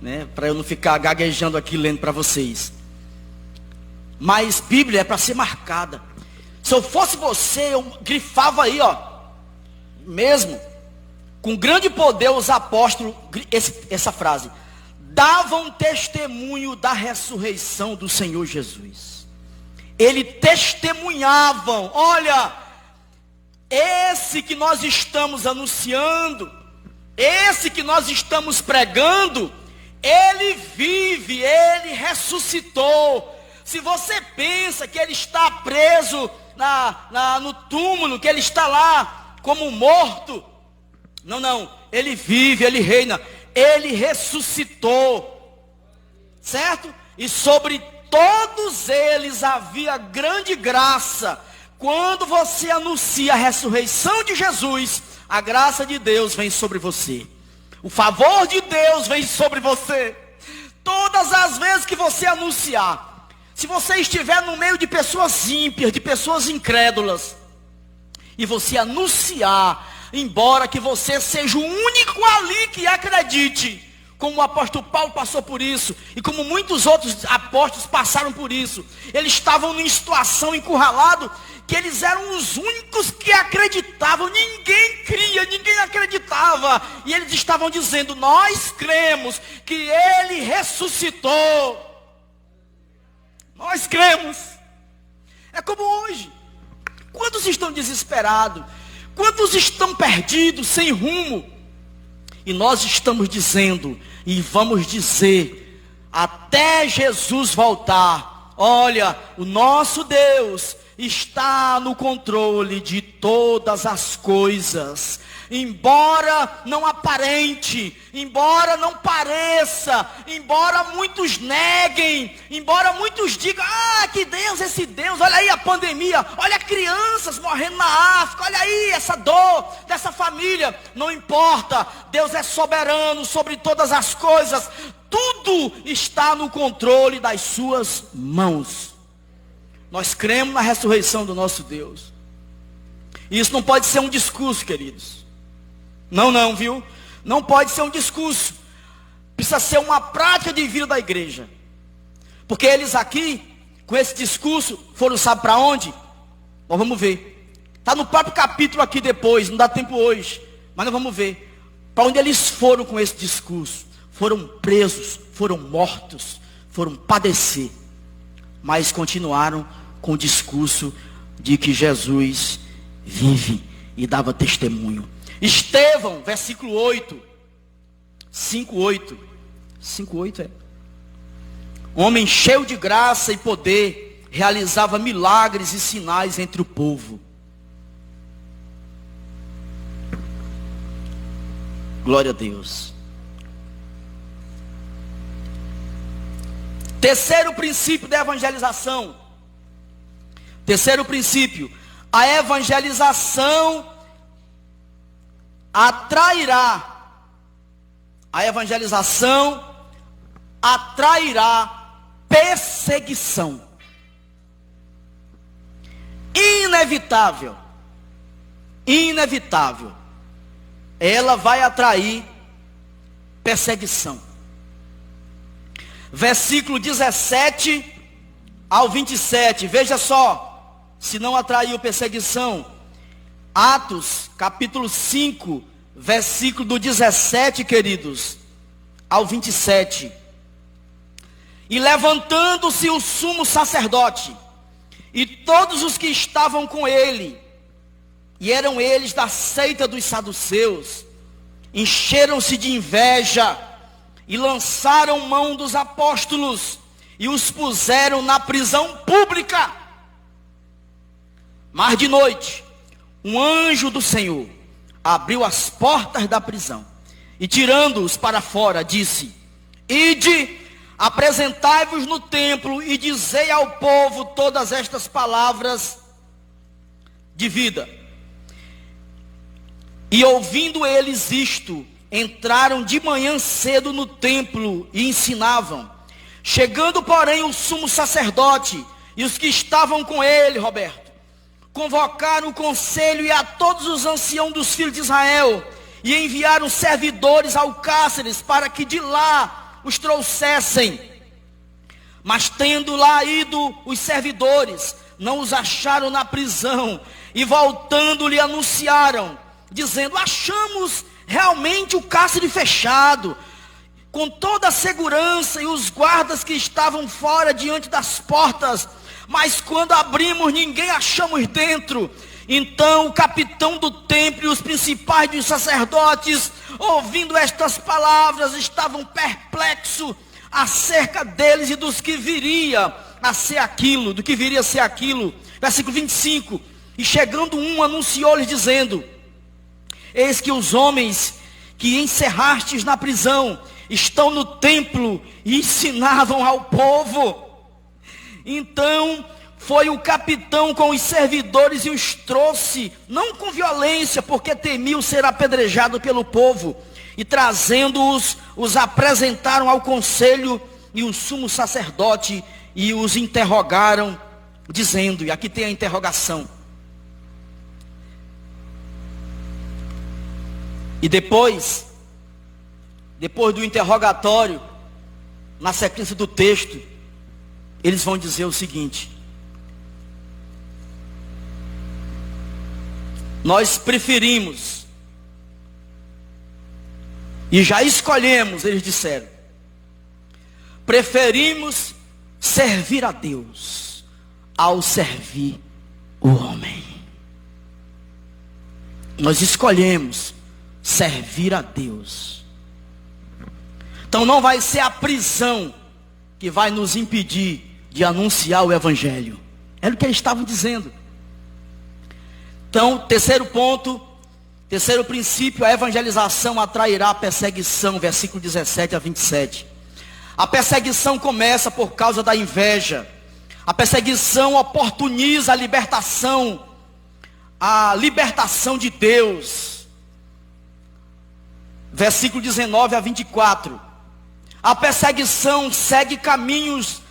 né? Para eu não ficar gaguejando aqui lendo para vocês. Mas Bíblia é para ser marcada. Se eu fosse você, eu grifava aí, ó. Mesmo. Com grande poder os apóstolos, essa frase, davam testemunho da ressurreição do Senhor Jesus. Eles testemunhavam. Olha, esse que nós estamos anunciando, esse que nós estamos pregando, ele vive, ele ressuscitou. Se você pensa que ele está preso no túmulo, que ele está lá como morto, não, ele vive, ele reina, ele ressuscitou, certo? E sobre todos eles havia grande graça. Quando você anuncia a ressurreição de Jesus, a graça de Deus vem sobre você, o favor de Deus vem sobre você. Todas as vezes que você anunciar, se você estiver no meio de pessoas ímpias, de pessoas incrédulas, e você anunciar, embora que você seja o único ali que acredite, como o apóstolo Paulo passou por isso, e como muitos outros apóstolos passaram por isso, eles estavam em situação encurralado, que eles eram os únicos que acreditavam, ninguém cria, ninguém acreditava, e eles estavam dizendo: nós cremos que ele ressuscitou, nós cremos. É como hoje, quantos estão desesperados, quantos estão perdidos, sem rumo, e nós estamos dizendo, e vamos dizer, até Jesus voltar, olha, o nosso Deus está no controle de todas as coisas. embora não aparente, embora não pareça, embora muitos neguem, embora muitos digam, que Deus, esse Deus, olha aí a pandemia, olha crianças morrendo na África, olha aí essa dor dessa família, não importa, Deus é soberano sobre todas as coisas, tudo está no controle das suas mãos. Nós cremos na ressurreição do nosso Deus. E isso não pode ser um discurso, queridos. Não, viu? Não pode ser um discurso. Precisa ser uma prática de vida da igreja. Porque eles aqui, com esse discurso, foram, sabe para onde? Nós vamos ver. Está no próprio capítulo aqui depois, não dá tempo hoje. Mas nós vamos ver. Para onde eles foram com esse discurso? Foram presos, foram mortos, foram padecer. Mas continuaram com o discurso de que Jesus vive e dava testemunho. Estevão, versículo 8, 5:8 é. Homem cheio de graça e poder, realizava milagres e sinais entre o povo. Glória a Deus. Terceiro princípio da evangelização. Terceiro princípio. A evangelização atrairá. A evangelização atrairá perseguição. Inevitável. Inevitável. Ela vai atrair perseguição. Versículo 17 ao 27. Veja só. Se não atraiu perseguição. Atos, capítulo 5, versículo do 17, queridos, ao 27. E levantando-se o sumo sacerdote, e todos os que estavam com ele, e eram eles da seita dos saduceus, encheram-se de inveja, e lançaram mão dos apóstolos, e os puseram na prisão pública. Mas de noite, um anjo do Senhor abriu as portas da prisão e tirando-os para fora, disse: Ide, apresentai-vos no templo e dizei ao povo todas estas palavras de vida. E ouvindo eles isto, entraram de manhã cedo no templo e ensinavam. Chegando, porém, o sumo sacerdote e os que estavam com ele, Roberto, convocaram o conselho e a todos os anciãos dos filhos de Israel, e enviaram servidores ao cárceres para que de lá os trouxessem. Mas tendo lá ido os servidores, não os acharam na prisão, e voltando lhe anunciaram, dizendo: achamos realmente o cárcere fechado, com toda a segurança, e os guardas que estavam fora diante das portas, mas quando abrimos, ninguém achamos dentro. Então o capitão do templo e os principais dos sacerdotes, ouvindo estas palavras, estavam perplexos acerca deles e dos que viria a ser aquilo, do que viria a ser aquilo. Versículo 25. E chegando um, anunciou-lhes dizendo: eis que os homens que encerrastes na prisão estão no templo e ensinavam ao povo. Então foi o capitão com os servidores e os trouxe, não com violência, porque temiam ser apedrejado pelo povo. E trazendo-os, os apresentaram ao conselho e o sumo sacerdote, e os interrogaram, dizendo, e aqui tem a interrogação. E depois do interrogatório, na sequência do texto, eles vão dizer o seguinte: nós preferimos, e já escolhemos, eles disseram, preferimos servir a Deus ao servir o homem. Nós escolhemos servir a Deus. Então não vai ser a prisão que vai nos impedir de anunciar o evangelho. Era o que eles estavam dizendo. Então, terceiro ponto, Terceiro princípio, a evangelização atrairá a perseguição, versículo 17 a 27. A perseguição começa por causa da inveja. A perseguição oportuniza a libertação de Deus. Versículo 19 a 24. A perseguição segue caminhos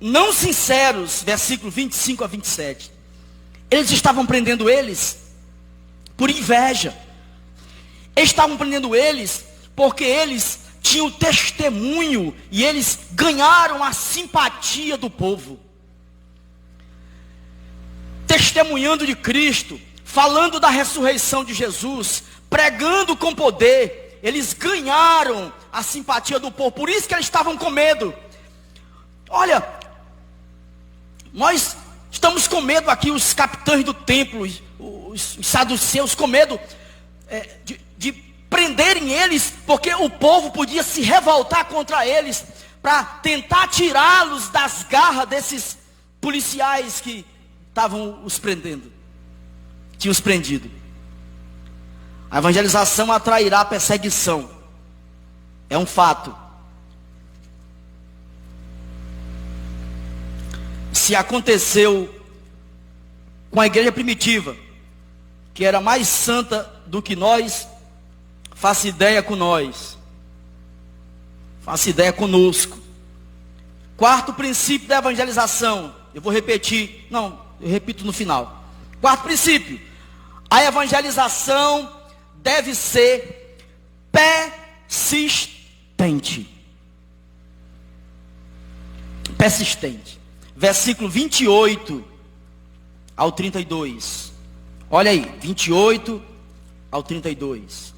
não sinceros, versículo 25 a 27. Eles estavam prendendo eles por inveja. Estavam prendendo eles porque eles tinham testemunho e eles ganharam a simpatia do povo. Testemunhando de Cristo, falando da ressurreição de Jesus, pregando com poder, eles ganharam a simpatia do povo. Por isso que eles estavam com medo. Olha, nós estamos com medo aqui, os capitães do templo, os saduceus, com medo de prenderem eles, porque o povo podia se revoltar contra eles, para tentar tirá-los das garras desses policiais que estavam os prendendo, tinham os prendido. A evangelização atrairá a perseguição, é um fato. Se aconteceu com a igreja primitiva, que era mais santa do que nós, faça ideia com nós, faça ideia conosco. Quarto princípio da evangelização, eu vou repetir, eu repito no final. Quarto princípio, a evangelização deve ser persistente. Persistente. Versículo 28 ao 32. Olha aí, 28 ao 32.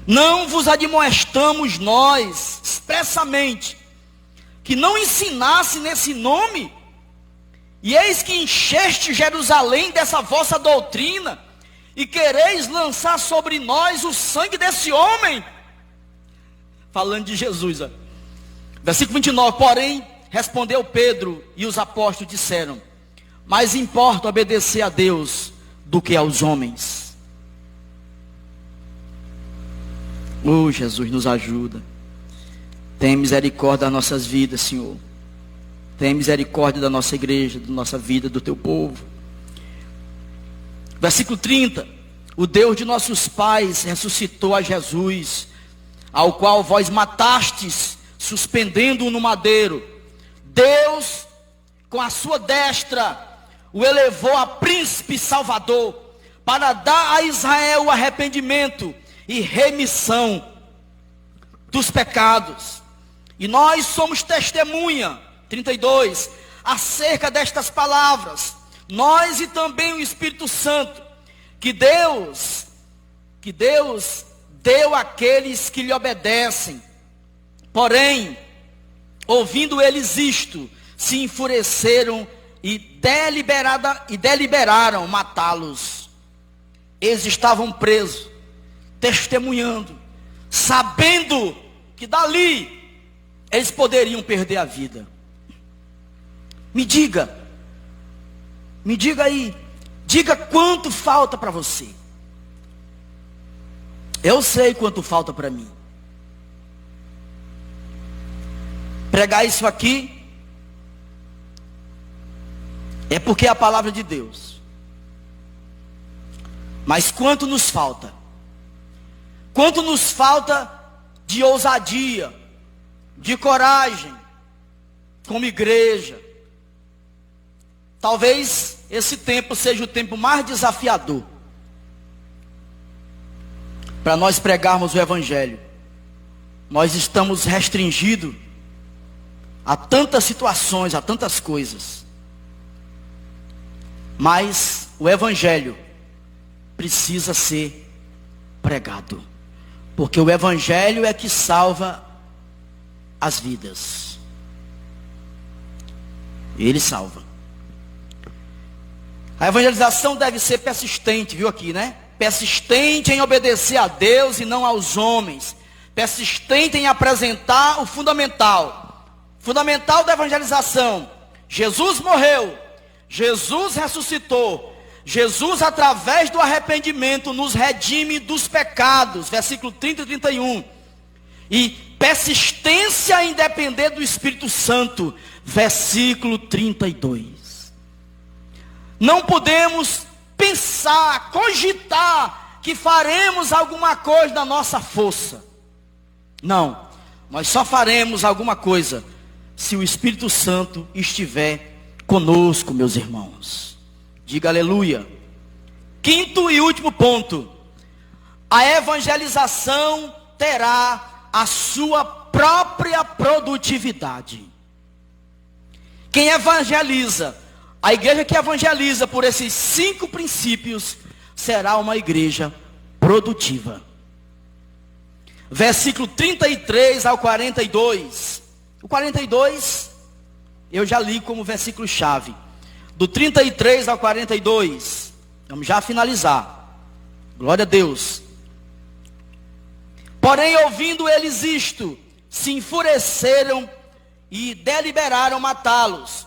Não vos admoestamos nós, expressamente, que não ensinasse nesse nome? E eis que encheste Jerusalém dessa vossa doutrina, e quereis lançar sobre nós o sangue desse homem. Falando de Jesus, ó. Versículo 29, porém, respondeu Pedro e os apóstolos disseram: mais importa obedecer a Deus do que aos homens. Oh, Jesus, nos ajuda. Tem misericórdia das nossas vidas, Senhor. Tem misericórdia da nossa igreja, da nossa vida, do teu povo. Versículo 30. O Deus de nossos pais ressuscitou a Jesus, ao qual vós matastes, suspendendo-o no madeiro. Deus, com a sua destra, o elevou a príncipe salvador, para dar a Israel o arrependimento e remissão dos pecados. E nós somos testemunha, 32, acerca destas palavras, nós e também o Espírito Santo, que Deus deu àqueles que lhe obedecem. Porém, ouvindo eles isto, se enfureceram e deliberaram matá-los. Eles estavam presos, testemunhando, sabendo que dali eles poderiam perder a vida. Me diga aí, diga quanto falta para você. Eu sei quanto falta para mim. Pregar isso aqui é porque é a palavra de Deus. Mas quanto nos falta? Quanto nos falta de ousadia, de coragem, como igreja? Talvez esse tempo seja o tempo mais desafiador para nós pregarmos o Evangelho. Nós estamos restringidos a tantas situações, a tantas coisas. Mas o Evangelho precisa ser pregado, porque o Evangelho é que salva as vidas. Ele salva. A evangelização deve ser persistente, viu aqui, né? Persistente em obedecer a Deus e não aos homens. Persistente em apresentar o fundamental. Fundamental da evangelização: Jesus morreu, Jesus ressuscitou, Jesus, através do arrependimento, nos redime dos pecados, versículo 30 e 31. E persistência em depender do Espírito Santo, versículo 32. Não podemos pensar, cogitar que faremos alguma coisa na nossa força. Não, nós só faremos alguma coisa se o Espírito Santo estiver conosco, meus irmãos. Diga aleluia. Quinto e último ponto: a evangelização terá a sua própria produtividade. Quem evangeliza, a igreja que evangeliza por esses 5 princípios, será uma igreja produtiva. Versículo 33 ao 42. O 42 eu já li como versículo chave. Do 33 ao 42. Vamos já finalizar. Glória a Deus. Porém, ouvindo eles isto, se enfureceram e deliberaram matá-los.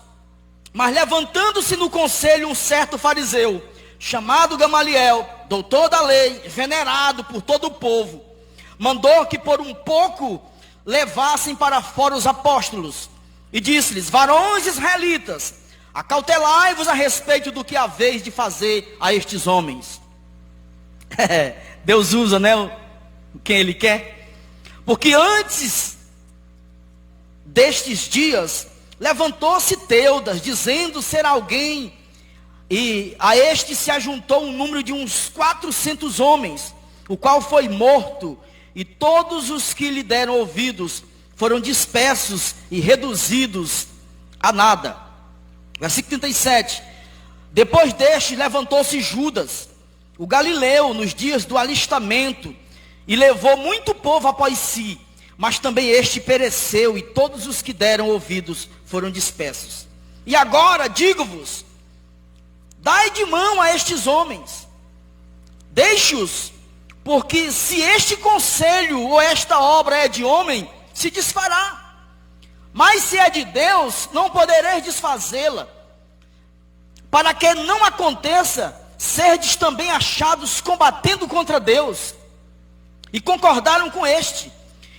Mas levantando-se no conselho um certo fariseu, chamado Gamaliel, doutor da lei, venerado por todo o povo, mandou que por um pouco levassem para fora os apóstolos, e disse-lhes: varões israelitas, acautelai-vos a respeito do que haveis de fazer a estes homens. Deus usa, né, quem Ele quer. Porque antes destes dias, levantou-se Teudas, dizendo ser alguém, e a este se ajuntou um número de uns 400 homens, o qual foi morto, e todos os que lhe deram ouvidos foram dispersos e reduzidos a nada. Versículo 37. Depois deste, levantou-se Judas, o galileu, nos dias do alistamento, e levou muito povo após si, mas também este pereceu, e todos os que deram ouvidos foram dispersos. E agora digo-vos: dai de mão a estes homens, deixe-os, porque se este conselho ou esta obra é de homem, se desfará. Mas se é de Deus, não podereis desfazê-la. Para que não aconteça, serdes também achados combatendo contra Deus. E concordaram com este.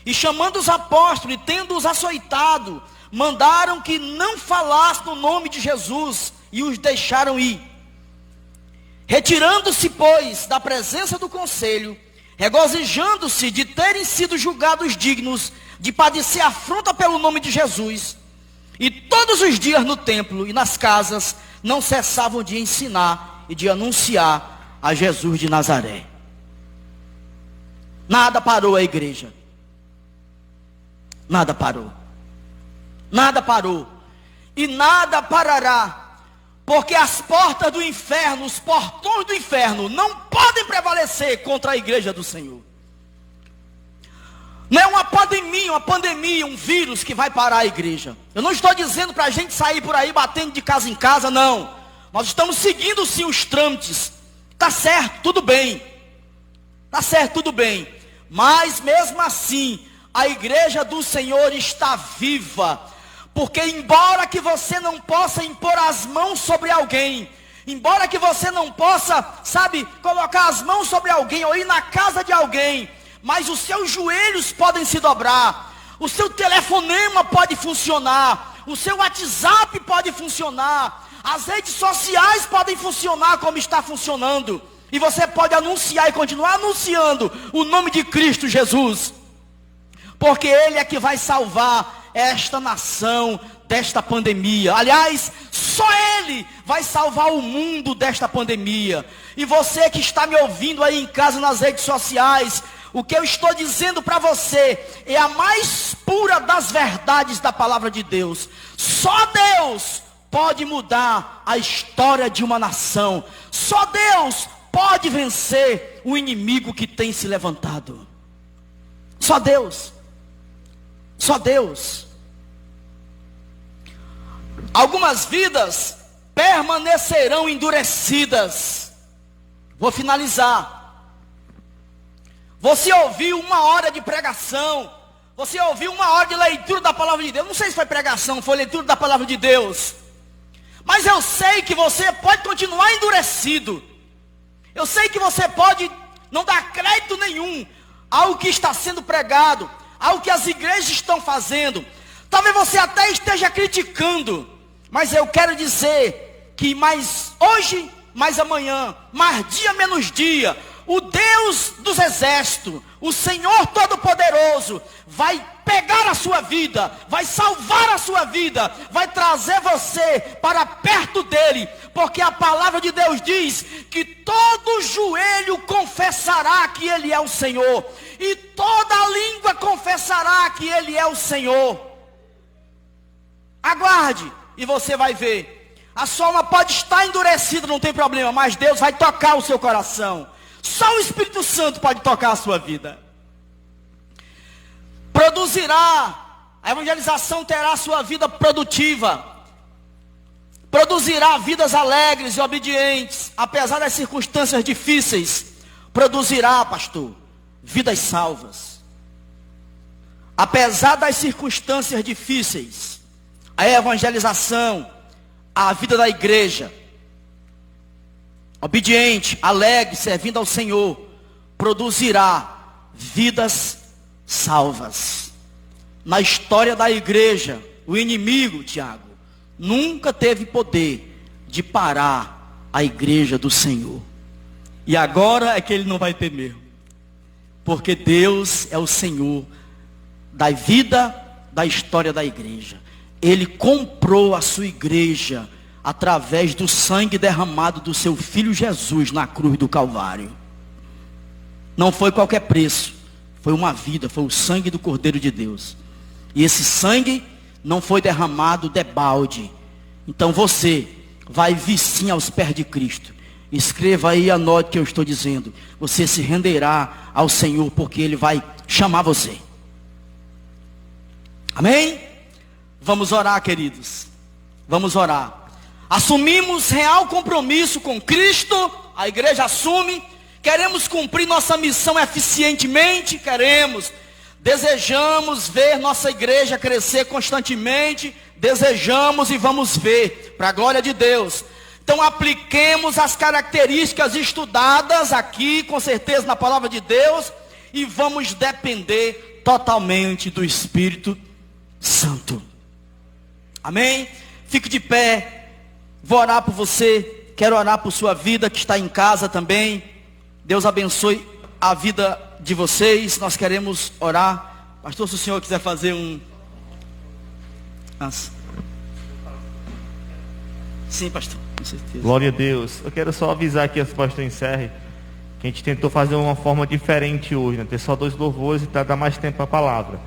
E chamando os apóstolos, e tendo-os açoitado, mandaram que não falasse no nome de Jesus, e os deixaram ir. Retirando-se, pois, da presença do conselho, regozijando-se de terem sido julgados dignos de padecer afronta pelo nome de Jesus, e todos os dias no templo e nas casas não cessavam de ensinar e de anunciar a Jesus de Nazaré. Nada parou a igreja. Nada parou. Nada parou. E nada parará. Porque as portas do inferno, os portões do inferno, não podem prevalecer contra a igreja do Senhor. Não é uma pandemia, um vírus que vai parar a igreja. Eu não estou dizendo para a gente sair por aí batendo de casa em casa, não. Nós estamos seguindo sim os trâmites. Está certo, tudo bem. Está certo, tudo bem. Mas mesmo assim, a igreja do Senhor está viva. Porque embora que você não possa impor as mãos sobre alguém, embora que você não possa, colocar as mãos sobre alguém ou ir na casa de alguém, mas os seus joelhos podem se dobrar, o seu telefonema pode funcionar, o seu WhatsApp pode funcionar, as redes sociais podem funcionar como está funcionando, e você pode anunciar e continuar anunciando o nome de Cristo Jesus, porque Ele é que vai salvar esta nação desta pandemia. Aliás, só Ele vai salvar o mundo desta pandemia. E você que está me ouvindo aí em casa nas redes sociais, o que eu estou dizendo para você é a mais pura das verdades da palavra de Deus. Só Deus pode mudar a história de uma nação. Só Deus pode vencer o inimigo que tem se levantado. Só Deus. Só Deus. Algumas vidas permanecerão endurecidas. Vou finalizar. Você ouviu 1 hora de pregação, você ouviu 1 hora de leitura da palavra de Deus. Não sei se foi pregação, foi leitura da palavra de Deus. Mas eu sei que você pode continuar endurecido. Eu sei que você pode não dar crédito nenhum ao que está sendo pregado, ao que as igrejas estão fazendo. Talvez você até esteja criticando, mas eu quero dizer que mais hoje, mais amanhã, mais dia menos dia, o Deus dos exércitos, o Senhor Todo-Poderoso, vai pegar a sua vida, vai salvar a sua vida, vai trazer você para perto dele, porque a palavra de Deus diz que todo joelho confessará que ele é o Senhor, e toda língua confessará que ele é o Senhor. Aguarde, e você vai ver. A sua alma pode estar endurecida, não tem problema, mas Deus vai tocar o seu coração. Só o Espírito Santo pode tocar a sua vida. Produzirá, a evangelização terá a sua vida produtiva. Produzirá vidas alegres e obedientes, apesar das circunstâncias difíceis. Produzirá, pastor, vidas salvas. Apesar das circunstâncias difíceis, a evangelização, a vida da igreja, obediente, alegre, servindo ao Senhor, produzirá vidas salvas. Na história da igreja, o inimigo, Tiago, nunca teve poder de parar a igreja do Senhor. E agora é que ele não vai ter mesmo. Porque Deus é o Senhor da vida, da história da igreja. Ele comprou a sua igreja através do sangue derramado do seu Filho Jesus na cruz do Calvário. Não foi qualquer preço, foi uma vida, foi o sangue do Cordeiro de Deus. E esse sangue não foi derramado debalde. Então você vai vir sim aos pés de Cristo. Escreva aí, anote o que eu estou dizendo. Você se renderá ao Senhor, porque Ele vai chamar você. Amém? Vamos orar, queridos. Vamos orar. Assumimos real compromisso com Cristo. A igreja assume. Queremos cumprir nossa missão eficientemente. Queremos. Desejamos ver nossa igreja crescer constantemente. Desejamos e vamos ver. Para a glória de Deus. Então apliquemos as características estudadas aqui, com certeza na palavra de Deus. E vamos depender totalmente do Espírito Santo. Amém? Fique de pé. Vou orar por você. Quero orar por sua vida que está em casa também. Deus abençoe a vida de vocês. Nós queremos orar. Pastor, se o senhor quiser fazer um... Sim, pastor, com certeza. Glória a Deus. Eu quero só avisar aqui, antes que o pastor encerre, que a gente tentou fazer uma forma diferente hoje, né? Ter só 2 louvores e dar mais tempo para a palavra.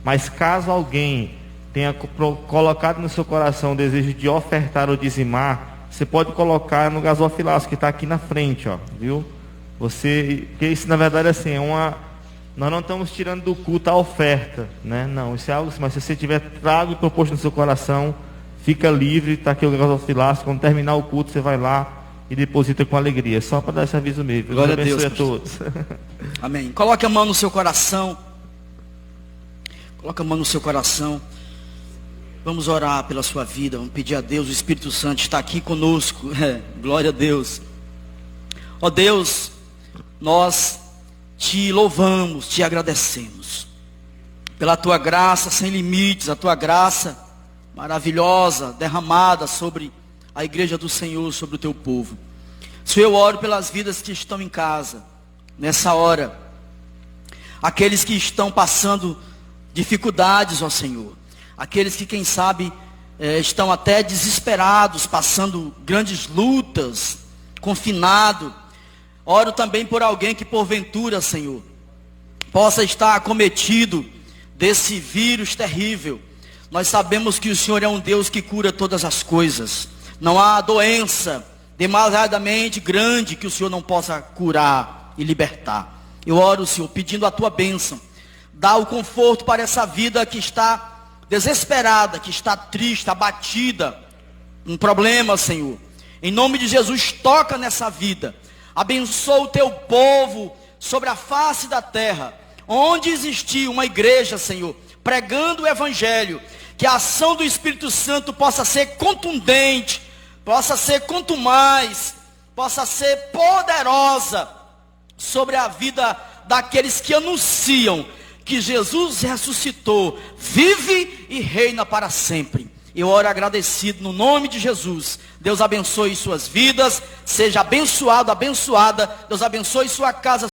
Mas caso alguém tenha colocado no seu coração o desejo de ofertar ou dizimar, você pode colocar no gasofilaço que está aqui na frente, ó, viu? Porque isso na verdade assim, nós não estamos tirando do culto a oferta, né? Não, isso é algo assim, mas se você tiver trago e proposto no seu coração, fica livre, está aqui o gasofilaço, quando terminar o culto você vai lá e deposita com alegria, só para dar esse aviso mesmo. Glória a Deus, a todos. Amém. Coloque a mão no seu coração. Coloque a mão no seu coração. Vamos orar pela sua vida, vamos pedir a Deus, o Espírito Santo está aqui conosco. Glória a Deus. Ó Deus, nós te louvamos, te agradecemos pela tua graça sem limites, a tua graça maravilhosa derramada sobre a igreja do Senhor, sobre o teu povo. Senhor, eu oro pelas vidas que estão em casa nessa hora, aqueles que estão passando dificuldades, ó Senhor, aqueles que quem sabe estão até desesperados, passando grandes lutas, confinado. Oro também por alguém que porventura, Senhor, possa estar acometido desse vírus terrível. Nós sabemos que o Senhor é um Deus que cura todas as coisas. Não há doença demasiadamente grande que o Senhor não possa curar e libertar. Eu oro, Senhor, pedindo a tua bênção. Dá o conforto para essa vida que está desesperada, que está triste, abatida, um problema, Senhor. Em nome de Jesus, toca nessa vida. Abençoa o teu povo sobre a face da terra. Onde existir uma igreja, Senhor, pregando o Evangelho, que a ação do Espírito Santo possa ser contundente, possa ser contumaz, possa ser poderosa sobre a vida daqueles que anunciam que Jesus ressuscitou, vive e reina para sempre. Eu oro agradecido no nome de Jesus. Deus abençoe suas vidas, seja abençoado, abençoada. Deus abençoe sua casa,